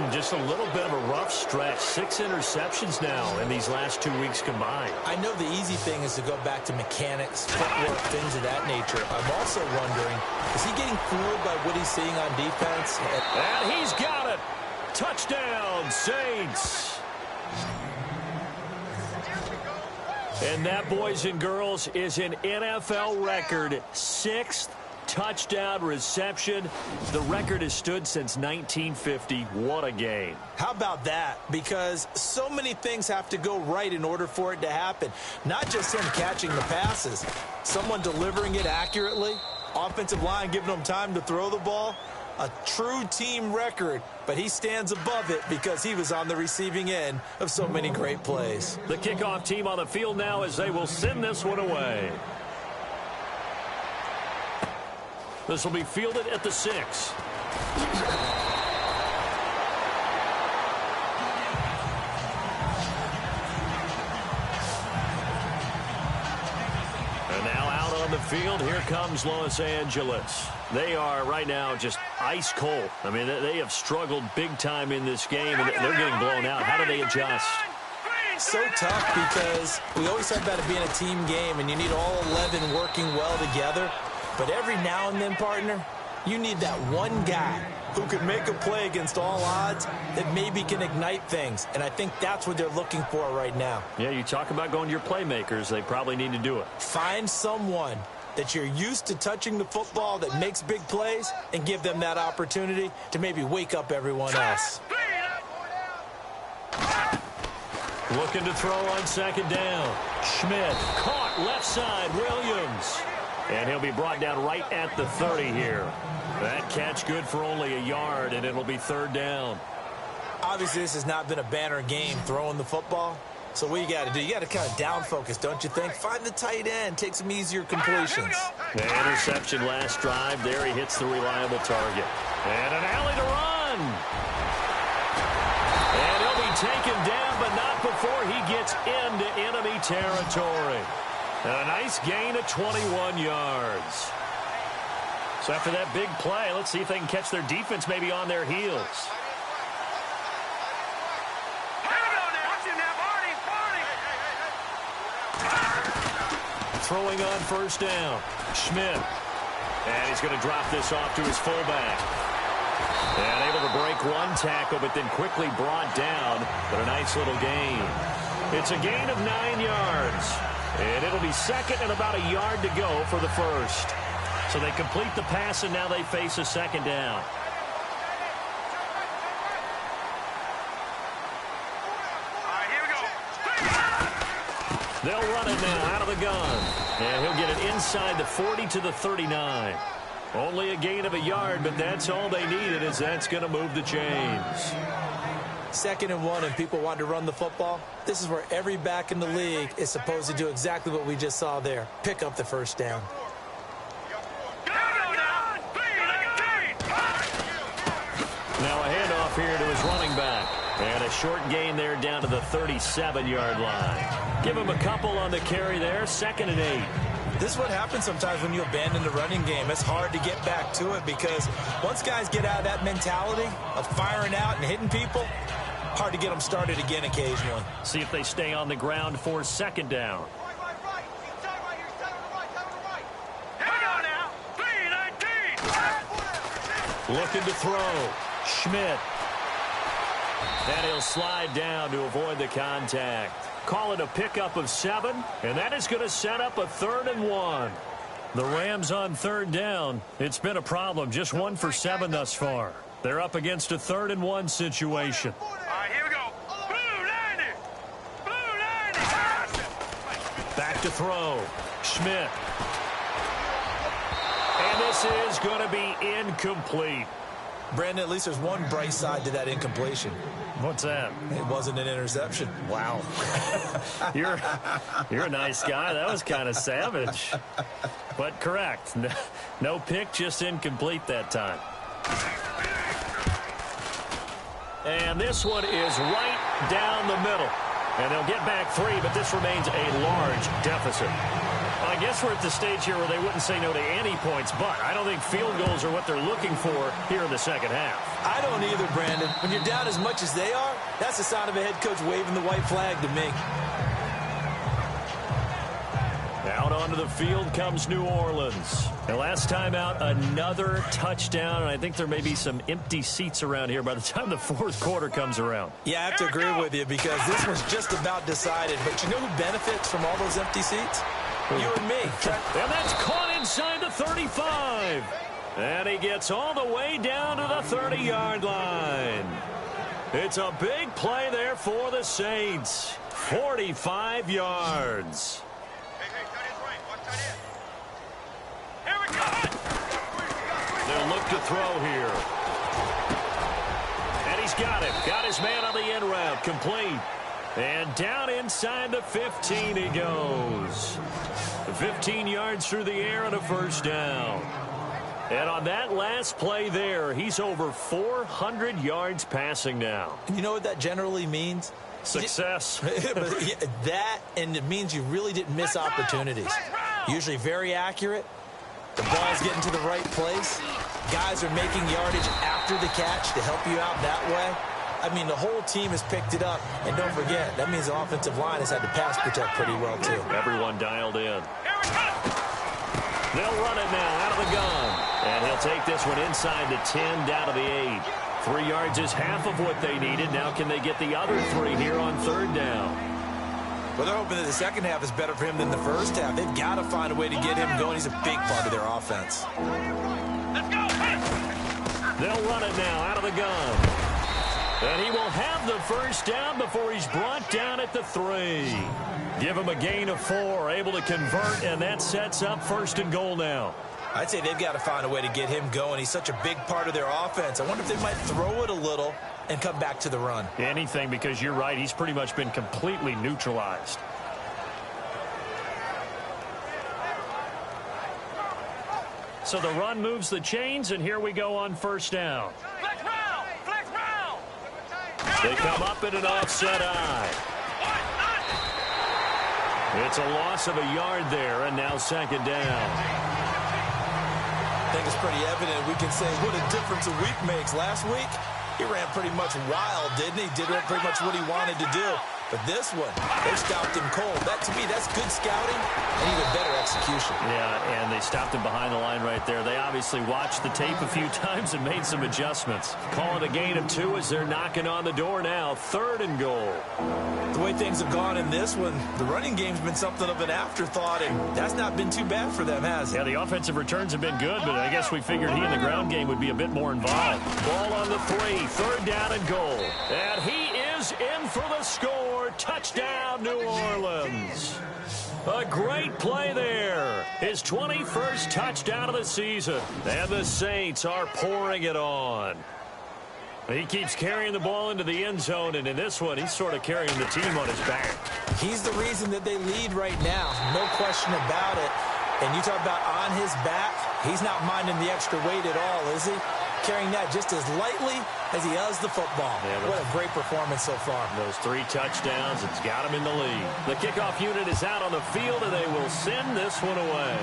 Just a little bit of a rough stretch. 6 interceptions now in these last 2 weeks combined. I know the easy thing is to go back to mechanics, footwork, things of that nature. I'm also wondering, is he getting fooled by what he's seeing on defense? And he's got it. Touchdown, Saints. And that, boys and girls, is an NFL record 6th touchdown reception. The record has stood since 1950. What a game. How about that? Because so many things have to go right in order for it to happen. Not just him catching the passes, someone delivering it accurately, offensive line giving them time to throw the ball. A true team record, but he stands above it because he was on the receiving end of so many great plays. The kickoff team on the field now as they will send this one away. This will be fielded at the 6. And now out on the field, here comes Los Angeles. They are right now just ice cold. I mean, they have struggled big time in this game, and they're getting blown out. How do they adjust? So tough because we always talk about it being a team game, and you need all 11 working well together. But every now and then, partner, you need that one guy who can make a play against all odds that maybe can ignite things. And I think that's what they're looking for right now. Yeah, you talk about going to your playmakers. They probably need to do it. Find someone that you're used to touching the football that makes big plays and give them that opportunity to maybe wake up everyone else. Looking to throw on second down. Schmidt caught left side, Williams. And he'll be brought down right at the 30 here. That catch good for only a yard, and it'll be third down. Obviously, this has not been a banner game throwing the football. So what you got to do, you got to kind of down focus, don't you think? Find the tight end, take some easier completions. The interception last drive. There he hits the reliable target. And an alley to run. again. And he'll be taken down, but not before he gets into enemy territory. And a nice gain of 21 yards. So after that big play, let's see if they can catch their defense maybe on their heels. Throwing on first down. Schmidt. And he's going to drop this off to his fullback. And able to break one tackle, but then quickly brought down. But a nice little gain. It's a gain of 9 yards. And it'll be second and about a yard to go for the first. So they complete the pass, and now they face a second down. They'll run it now out of the gun. And he'll get it inside the 40 to the 39. Only a gain of a yard, but that's all they needed, as that's going to move the chains. 2nd and 1, and people want to run the football. This is where every back in the league is supposed to do exactly what we just saw there. Pick up the first down. Now a handoff here to his running back. And a short gain there down to the 37-yard line. Give him a couple on the carry there. 2nd and 8. This is what happens sometimes when you abandon the running game. It's hard to get back to it because once guys get out of that mentality of firing out and hitting people, hard to get them started again occasionally. See if they stay on the ground for 2nd down. Looking to throw. Schmidt. And he'll slide down to avoid the contact. Call it a pickup of 7, and that is going to set up a 3rd and 1. The Rams on 3rd down. It's been a problem. Just 1 for 7 thus far. They're up against a 3rd and 1 situation. All right, here we go. Blue 90. Blue 90. Back to throw. Schmidt. And this is going to be incomplete. Brandon, at least there's one bright side to that incompletion. What's that? It wasn't an interception. Wow. You're a nice guy. That was kind of savage. But correct. No pick, just incomplete that time. And this one is right down the middle. And they'll get back 3, but this remains a large deficit. I guess we're at the stage here where they wouldn't say no to any points, but I don't think field goals are what they're looking for here in the second half. I don't either, Brandon. When you're down as much as they are, that's the sign of a head coach waving the white flag to me. Out onto the field comes New Orleans. And last time out, another touchdown, and I think there may be some empty seats around here by the time the 4th quarter comes around. Yeah, I have to agree with you because this one's just about decided. But you know who benefits from all those empty seats? You and me. And that's caught inside the 35. And he gets all the way down to the 30-yard line. It's a big play there for the Saints. 45 yards. Here we go. They'll look to throw here. And he's got it. Got his man on the end route. Complete. And down inside the 15 he goes. 15 yards through the air and a first down. And on that last play there, he's over 400 yards passing now. You know what that generally means? Success. That, and it means you really didn't miss opportunities. Usually very accurate. The ball's getting to the right place. Guys are making yardage after the catch to help you out that way. I mean, the whole team has picked it up. And don't forget, that means the offensive line has had to pass protect pretty well, too. Everyone dialed in. They'll run it now out of the gun. And he'll take this one inside the 10, down to the 8. 3 yards is half of what they needed. Now can they get the other 3 here on 3rd down? Well, they're hoping that the second half is better for him than the first half. They've got to find a way to get him going. He's a big part of their offense. Let's go. They'll run it now out of the gun. And he will have the first down before he's brought down at the 3. Give him a gain of 4, able to convert, and that sets up 1st and goal now. I'd say they've got to find a way to get him going. He's such a big part of their offense. I wonder if they might throw it a little and come back to the run. Anything, because you're right, he's pretty much been completely neutralized. So the run moves the chains, and here we go on 1st down. Let's round. They come up in an offset eye. It's a loss of a yard there, and now second down. I think it's pretty evident. We can say what a difference a week makes. Last week, he ran pretty much wild, didn't he? Did pretty much what he wanted to do. But this one, they stopped him cold. That, to me, that's good scouting and even better execution. Yeah, and they stopped him behind the line right there. They obviously watched the tape a few times and made some adjustments. Call it a gain of 2 as they're knocking on the door now. 3rd and goal. The way things have gone in this one, the running game's been something of an afterthought, and that's not been too bad for them, has it? Yeah, the offensive returns have been good, but I guess we figured he in the ground game would be a bit more involved. Ball on the 3, 3rd down and goal. And he is in for the score. Touchdown, New Orleans. A great play there. His 21st touchdown of the season. And the Saints are pouring it on. He keeps carrying the ball into the end zone, and in this one, he's sort of carrying the team on his back. He's the reason that they lead right now. No question about it. And you talk about on his back, he's not minding the extra weight at all, is he? Carrying that just as lightly as he does the football. Yeah, what a great performance so far. Those 3 touchdowns, it's got him in the lead. The kickoff unit is out on the field, and they will send this one away.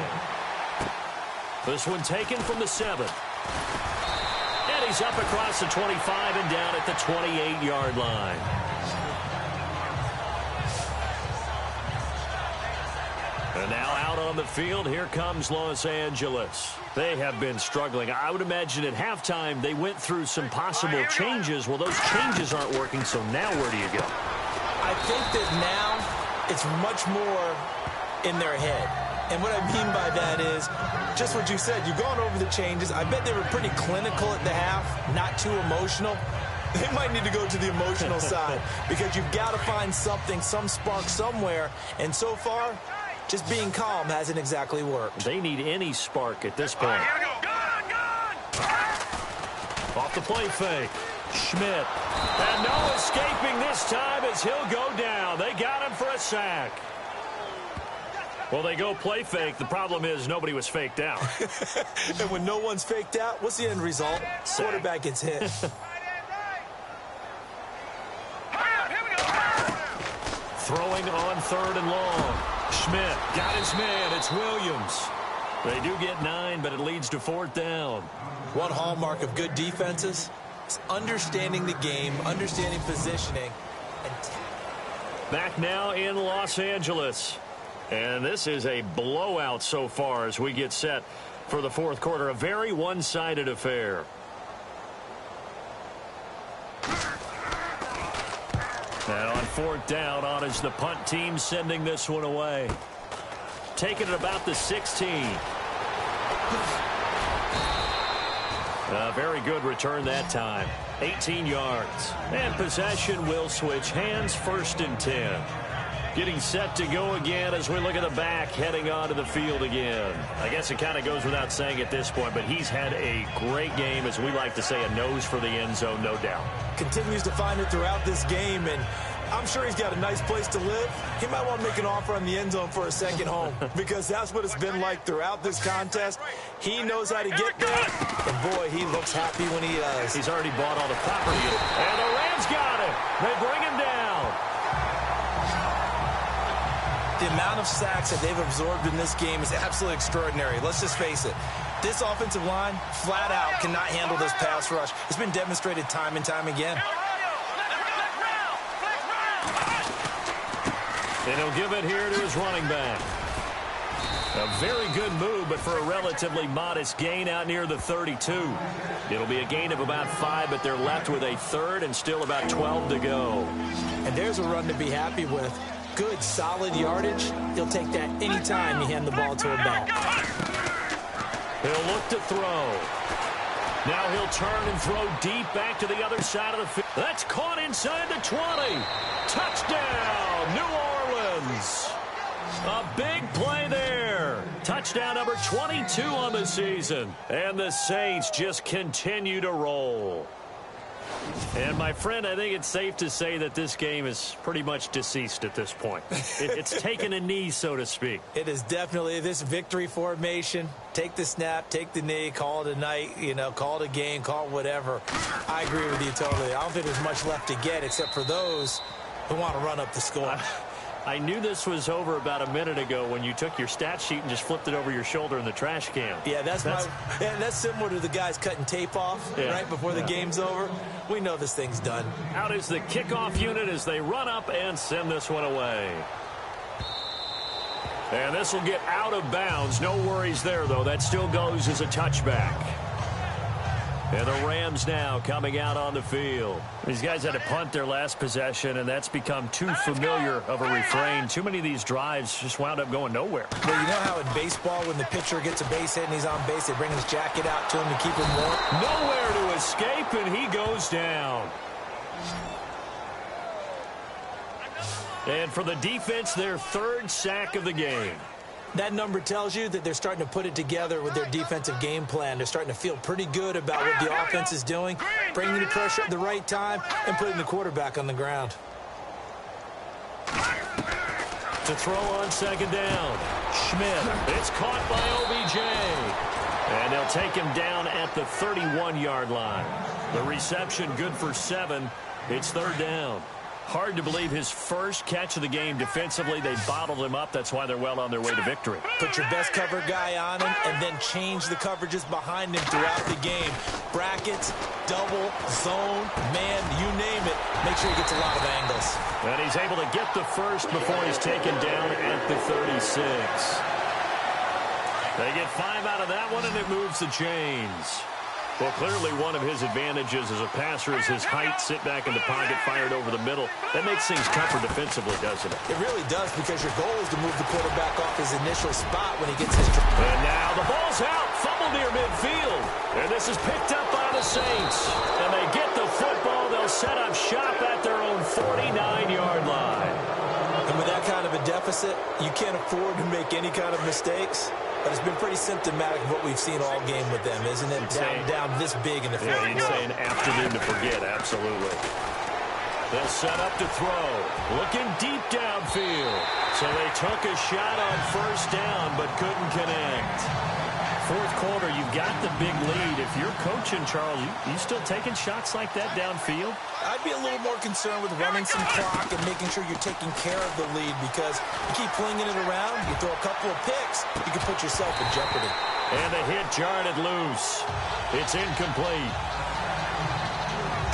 This one taken from the 7. And he's up across the 25 and down at the 28-yard line. And now out on the field, here comes Los Angeles. They have been struggling. I would imagine at halftime they went through some possible changes. Well, those changes aren't working, so now where do you go? I think that now it's much more in their head. And what I mean by that is just what you said. You've gone over the changes. I bet they were pretty clinical at the half, not too emotional. They might need to go to the emotional side because you've got to find something, some spark somewhere. And so far, just being calm hasn't exactly worked. They need any spark at this point. Off the play fake. Schmidt. And no escaping this time as he'll go down. They got him for a sack. Well, they go play fake. The problem is nobody was faked out. And when no one's faked out, what's the end result? Sack. Quarterback gets hit. Throwing on 3rd and long. Schmidt got his man. It's Williams. They do get 9, but it leads to 4th down. One hallmark of good defenses is understanding the game, understanding positioning. Back now in Los Angeles. And this is a blowout so far as we get set for the 4th quarter. A very one-sided affair. And on 4th down, on is the punt team sending this one away. Taking it about the 16. A very good return that time. 18 yards. And possession will switch hands. 1st and 10. Getting set to go again as we look at the back heading onto the field again. I guess it kind of goes without saying at this point, but he's had a great game, as we like to say, a nose for the end zone, no doubt. Continues to find it throughout this game, and I'm sure he's got a nice place to live. He might want to make an offer on the end zone for a second home because that's what it's been like throughout this contest. He knows how to get there, and boy, he looks happy when he does. He's already bought all the property. And the Rams got him. They bring him down. The amount of sacks that they've absorbed in this game is absolutely extraordinary. Let's just face it. This offensive line, flat out, cannot handle this pass rush. It's been demonstrated time and time again. And he'll give it here to his running back. A very good move, but for a relatively modest gain out near the 32. It'll be a gain of about 5, but they're left with a 3rd and still about 12 to go. And there's a run to be happy with. Good, solid yardage. He'll take that anytime you hand the ball to a back. He'll look to throw. Now he'll turn and throw deep back to the other side of the field. That's caught inside the 20. Touchdown, New Orleans. A big play there. Touchdown number 22 on the season. And the Saints just continue to roll. And, my friend, I think it's safe to say that this game is pretty much deceased at this point. It's taken a knee, so to speak. It is definitely this victory formation. Take the snap, take the knee, call it a night, call it a game, call it whatever. I agree with you totally. I don't think there's much left to get except for those who want to run up the score. I knew this was over about a minute ago when you took your stat sheet and just flipped it over your shoulder in the trash can. Yeah, that's similar to the guys cutting tape off right before the game's over. We know this thing's done. Out is the kickoff unit as they run up and send this one away. And this will get out of bounds. No worries there, though. That still goes as a touchback. And the Rams now coming out on the field. These guys had to punt their last possession, and that's become too familiar of a refrain. Too many of these drives just wound up going nowhere. Well, you know how in baseball when the pitcher gets a base hit and he's on base, they bring his jacket out to him to keep him warm? Nowhere to escape, and he goes down. And for the defense, their third sack of the game. That number tells you that they're starting to put it together with their defensive game plan. They're starting to feel pretty good about what the offense is doing, bringing the pressure at the right time, and putting the quarterback on the ground. To throw on second down. Schmidt. It's caught by OBJ. And they'll take him down at the 31-yard line. The reception good for 7. It's third down. Hard to believe his first catch of the game defensively. They bottled him up. That's why they're well on their way to victory. Put your best cover guy on him and then change the coverages behind him throughout the game. Brackets, double, zone, man, you name it. Make sure he gets a lot of angles. And he's able to get the first before he's taken down at the 36. They get 5 out of that one, and it moves the chains. Well, clearly one of his advantages as a passer is his height, sit back in the pocket, fired over the middle. That makes things tougher defensively, doesn't it? It really does, because your goal is to move the quarterback off his initial spot when he gets his... And now the ball's out, fumble near midfield. And this is picked up by the Saints. And they get the football. They'll set up shop at their own 49-yard line. And with that kind of a deficit, you can't afford to make any kind of mistakes. But it's been pretty symptomatic of what we've seen all game with them, isn't it? Down this big in the fourth quarter. You'd say an afternoon to forget, absolutely. They'll set up to throw. Looking deep downfield. So they took a shot on first down, but couldn't connect. Fourth quarter, you've got the big lead. If you're coaching, Charles, you still taking shots like that downfield? I'd be a little more concerned with running some clock and making sure you're taking care of the lead, because you keep flinging it around, you throw a couple of picks, you can put yourself in jeopardy. And the hit jarred it loose. It's incomplete.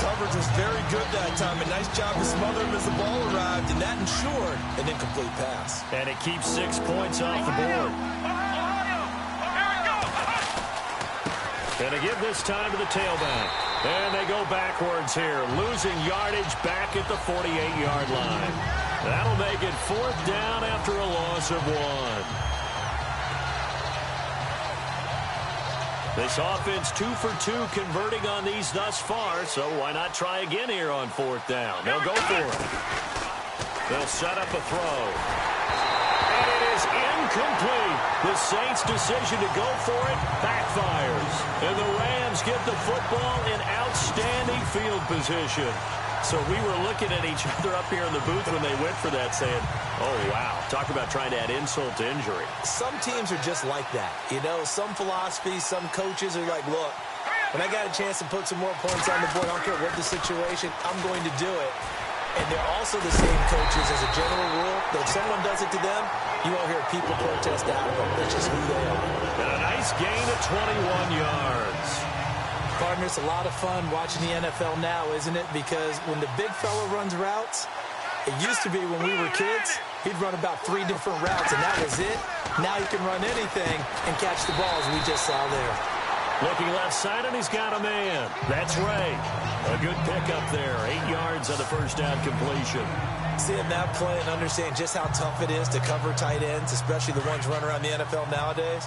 Coverage was very good that time. A nice job to smother him as the ball arrived, and that ensured an incomplete pass. And it keeps 6 points off the board. And to give this time to the tailback. And they go backwards here, losing yardage back at the 48-yard line. That'll make it fourth down after a loss of 1. This offense 2 for 2 converting on these thus far, so why not try again here on fourth down? They'll go for it. They'll set up a throw. And it is incomplete. The Saints' decision to go for it backfires. And the Rams get the football in outstanding field position. So we were looking at each other up here in the booth when they went for that, saying, oh, wow, talk about trying to add insult to injury. Some teams are just like that. Some philosophies, some coaches are like, look, when I got a chance to put some more points on the board, I don't care what the situation, I'm going to do it. And they're also the same coaches as a general rule that if someone does it to them, you won't hear people protest out of them. That's just who they are. And a nice gain of 21 yards. Partner, it's a lot of fun watching the NFL now, isn't it? Because when the big fella runs routes, it used to be when we were kids, he'd run about 3 different routes, and that was it. Now he can run anything and catch the balls we just saw there. Looking left side, and he's got a man. That's Ray. A good pickup there. 8 yards on the first down completion. Seeing that play and understand just how tough it is to cover tight ends, especially the ones running around the NFL nowadays,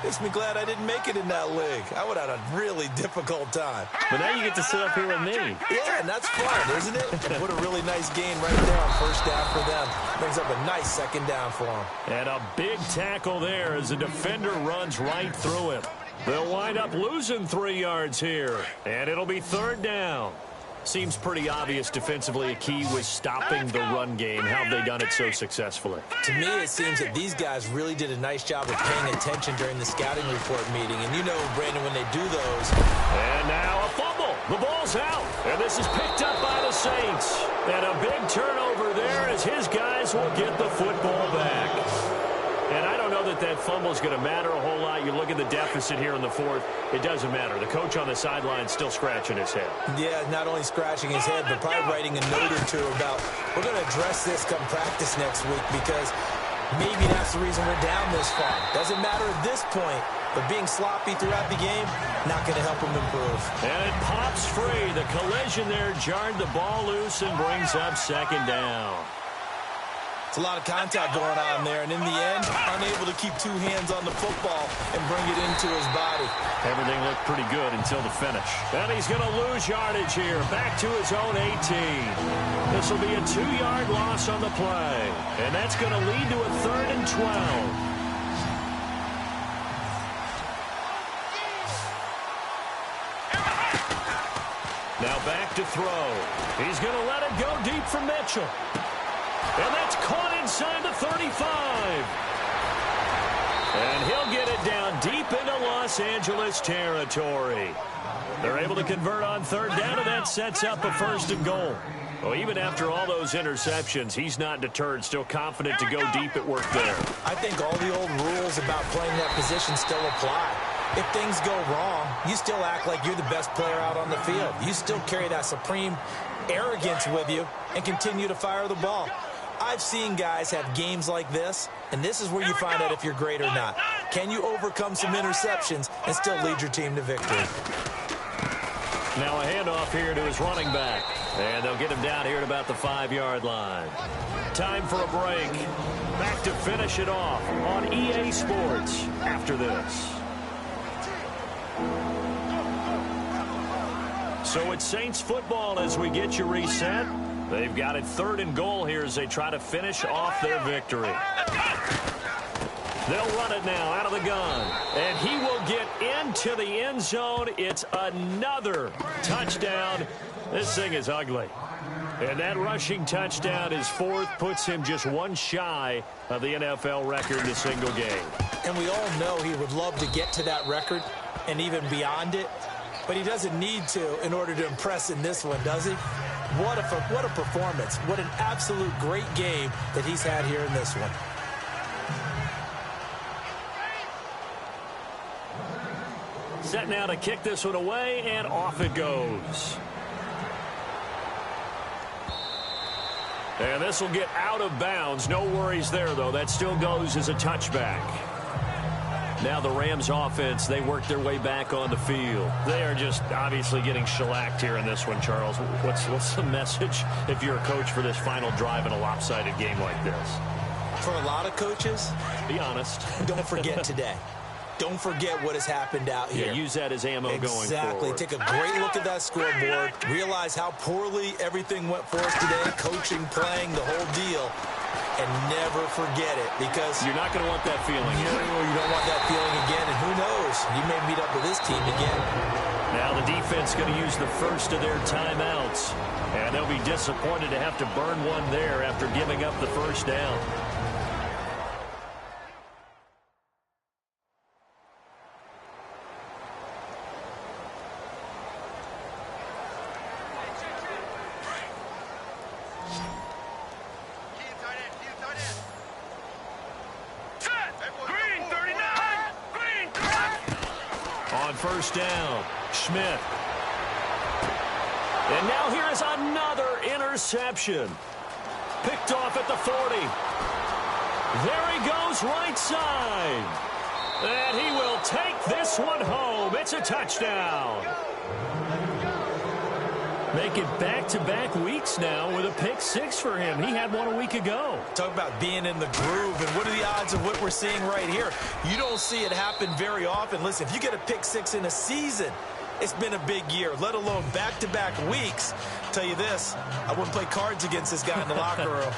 makes me glad I didn't make it in that league. I would have had a really difficult time. But now you get to sit up here with me. Yeah, and that's fun, isn't it? And put a really nice gain right there on first down for them. Brings up a nice second down for them. And a big tackle there as the defender runs right through him. They'll wind up losing 3 yards here. And it'll be third down. Seems pretty obvious defensively. A key was stopping the run game. How have they done it so successfully? To me, it seems that these guys really did a nice job of paying attention during the scouting report meeting. And you know, Brandon, when they do those. And now a fumble. The ball's out. And this is picked up by the Saints. And a big turnover there as his guys will get the football back. And I don't know that that fumble is going to matter a whole lot. You look at the deficit here in the fourth, it doesn't matter. The coach on the sideline still scratching his head. Yeah, not only scratching his head, but probably writing a note or two about, we're going to address this come practice next week because maybe that's the reason we're down this far. Doesn't matter at this point, but being sloppy throughout the game, not going to help him improve. And it pops free. The collision there jarred the ball loose and brings up second down. It's a lot of contact going on there, and in the end, unable to keep two hands on the football and bring it into his body. Everything looked pretty good until the finish. And he's going to lose yardage here, back to his own 18. This will be a 2-yard loss on the play, and that's going to lead to a 3rd and 12. Now back to throw. He's going to let it go deep for Mitchell. And that's caught inside the 35. And he'll get it down deep into Los Angeles territory. They're able to convert on 3rd down, and that sets up a 1st and goal. Well, even after all those interceptions, he's not deterred, still confident to go deep at work there. I think all the old rules about playing that position still apply. If things go wrong, you still act like you're the best player out on the field. You still carry that supreme arrogance with you and continue to fire the ball. I've seen guys have games like this, and this is where you find out if you're great or not. Can you overcome some interceptions and still lead your team to victory? Now a handoff here to his running back. And they'll get him down here at about the 5-yard line. Time for a break. Back to finish it off on EA Sports after this. So it's Saints football as we get you reset. They've got it 3rd and goal here as they try to finish off their victory. They'll run it now out of the gun. And he will get into the end zone. It's another touchdown. This thing is ugly. And that rushing touchdown is 4th, puts him just one shy of the NFL record in a single game. And we all know he would love to get to that record and even beyond it. But he doesn't need to in order to impress in this one, does he? What a performance. What an absolute great game that he's had here in this one. Set now to kick this one away, and off it goes. And this will get out of bounds. No worries there, though. That still goes as a touchback. Now the Rams offense, they work their way back on the field. They are just obviously getting shellacked here in this one, Charles. What's the message if you're a coach for this final drive in a lopsided game like this? For a lot of coaches, be honest. Don't forget today. Don't forget what has happened out here. Yeah, use that as ammo going forward. Exactly. Take a great look at that scoreboard. Realize how poorly everything went for us today. Coaching, playing, the whole deal. And never forget it, because you're not going to want that feeling again. You don't want that feeling again, and who knows? You may meet up with this team again. Now the defense going to use the first of their timeouts, and they'll be disappointed to have to burn one there after giving up the first down. First down, Schmidt. And now here is another interception. Picked off at the 40. There he goes right side. And he will take this one home. It's a touchdown. Make it back-to-back weeks now with a pick 6 for him. He had one a week ago. Talk about being in the groove, and what are the odds of what we're seeing right here? You don't see it happen very often. Listen, if you get a pick 6 in a season, it's been a big year, let alone back-to-back weeks. I'll tell you this, I wouldn't play cards against this guy in the locker room.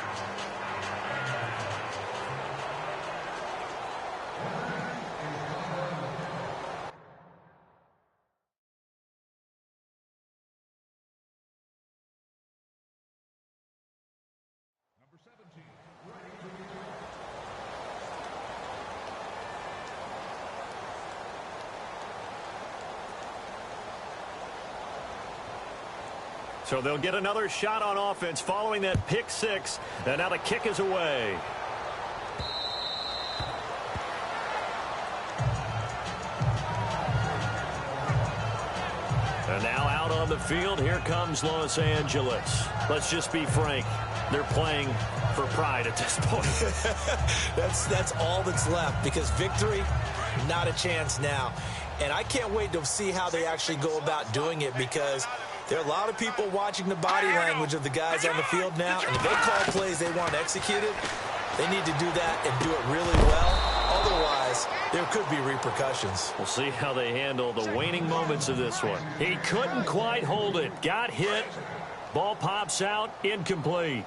So they'll get another shot on offense following that pick six. And now the kick is away. And now out on the field, here comes Los Angeles. Let's just be frank. They're playing for pride at this point. That's all that's left, because victory, not a chance now. And I can't wait to see how they actually go about doing it, because there are a lot of people watching the body language of the guys on the field now. And if they call plays they want executed, they need to do that and do it really well. Otherwise, there could be repercussions. We'll see how they handle the waning moments of this one. He couldn't quite hold it. Got hit. Ball pops out. Incomplete.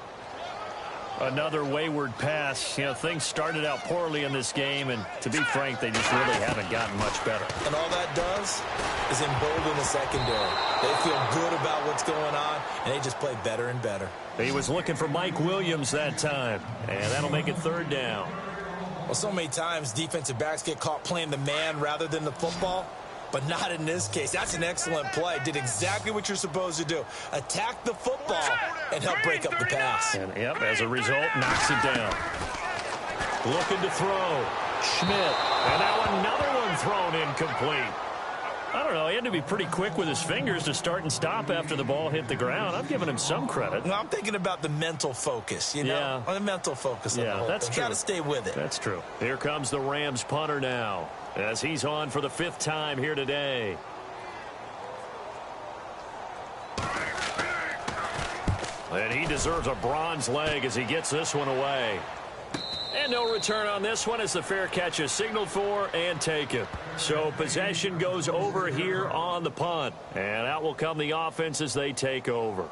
Another wayward pass. You know, things started out poorly in this game, and to be frank, they just really haven't gotten much better. And all that does is embolden the secondary. They feel good about what's going on, and they just play better and better. He was looking for Mike Williams that time, and that'll make it third down. Well, so many times defensive backs get caught playing the man rather than the football, but not in this case. That's an excellent play. Did exactly what you're supposed to do. Attack the football and help break up the pass. And, yep, as a result, knocks it down. Looking to throw. Schmidt. And now another one thrown incomplete. I don't know. He had to be pretty quick with his fingers to start and stop after the ball hit the ground. I've given him some credit. Well, I'm thinking about the mental focus, you know? Yeah. The mental focus of the whole that's thing. true. Got to stay with it. That's true. Here comes the Rams punter now, as he's on for the 5th time here today. And he deserves a bronze leg as he gets this one away. And no return on this one as the fair catch is signaled for and taken. So possession goes over here on the punt. And out will come the offense as they take over.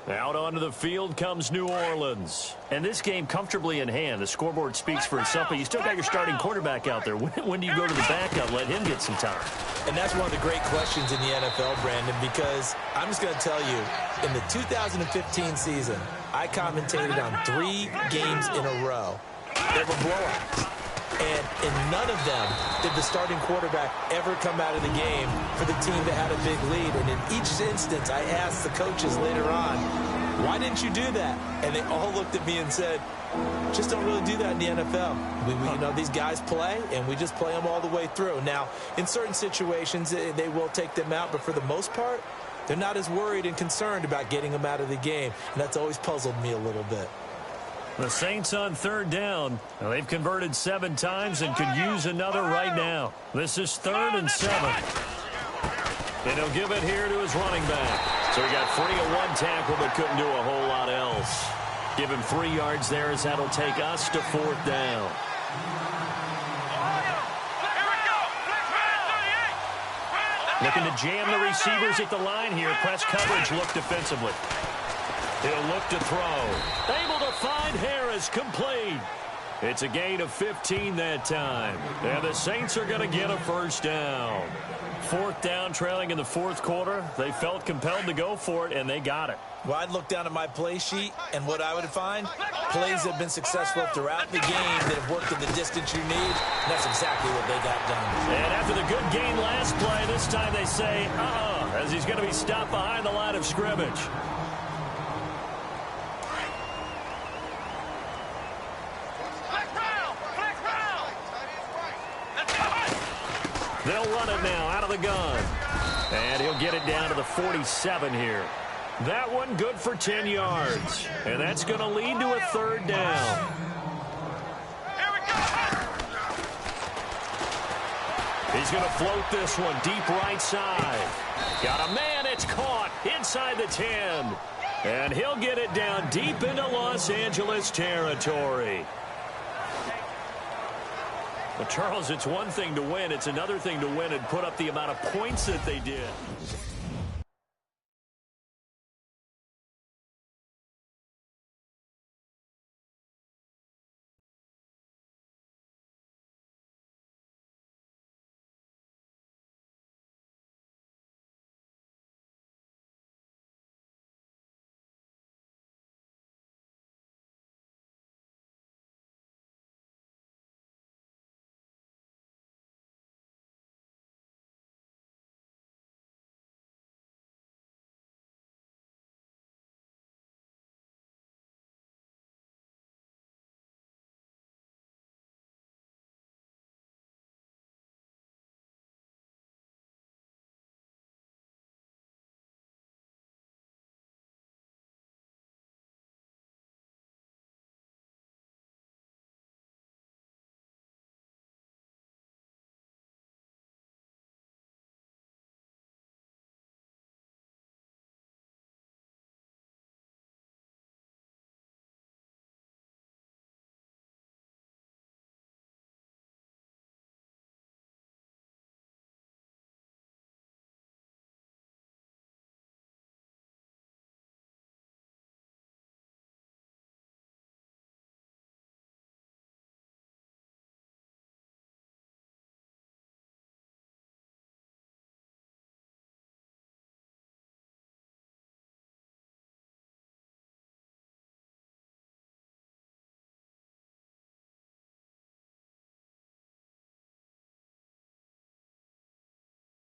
Out onto the field comes New Orleans. And this game comfortably in hand. The scoreboard speaks for itself, but you still got your starting quarterback out there. When do you go to the backup, let him get some time? And that's one of the great questions in the NFL, Brandon, because I'm just going to tell you, in the 2015 season, I commentated on 3 games in a row. They were blowouts. And in none of them did the starting quarterback ever come out of the game for the team that had a big lead. And in each instance, I asked the coaches later on, why didn't you do that? And they all looked at me and said, just don't really do that in the NFL. You know, these guys play, and we just play them all the way through. Now, in certain situations, they will take them out, but for the most part, they're not as worried and concerned about getting them out of the game. And that's always puzzled me a little bit. The Saints on 3rd down. Now, they've converted 7 times and could use another right now. This is 3rd and 7. And he'll give it here to his running back. So he got free of 1 tackle but couldn't do a whole lot else. Give him 3 yards there as that'll take us to 4th down. Looking to jam the receivers at the line here. Press coverage look defensively. He'll look to throw. Able to find Harris, complete. It's a gain of 15 that time. And the Saints are going to get a 1st down. 4th down, trailing in the 4th quarter. They felt compelled to go for it, and they got it. Well, I'd look down at my play sheet, and what I would find, plays that have been successful throughout the game that have worked in the distance you need, and that's exactly what they got done. And after the good gain last play, this time they say, as he's going to be stopped behind the line of scrimmage. They'll run it now out of the gun. And he'll get it down to the 47 here. That one good for 10 yards. And that's going to lead to a 3rd down. Here we go. He's going to float this one deep right side. Got a man. It's caught inside the 10. And he'll get it down deep into Los Angeles territory. Well, Charles, it's one thing to win. It's another thing to win and put up the amount of points that they did.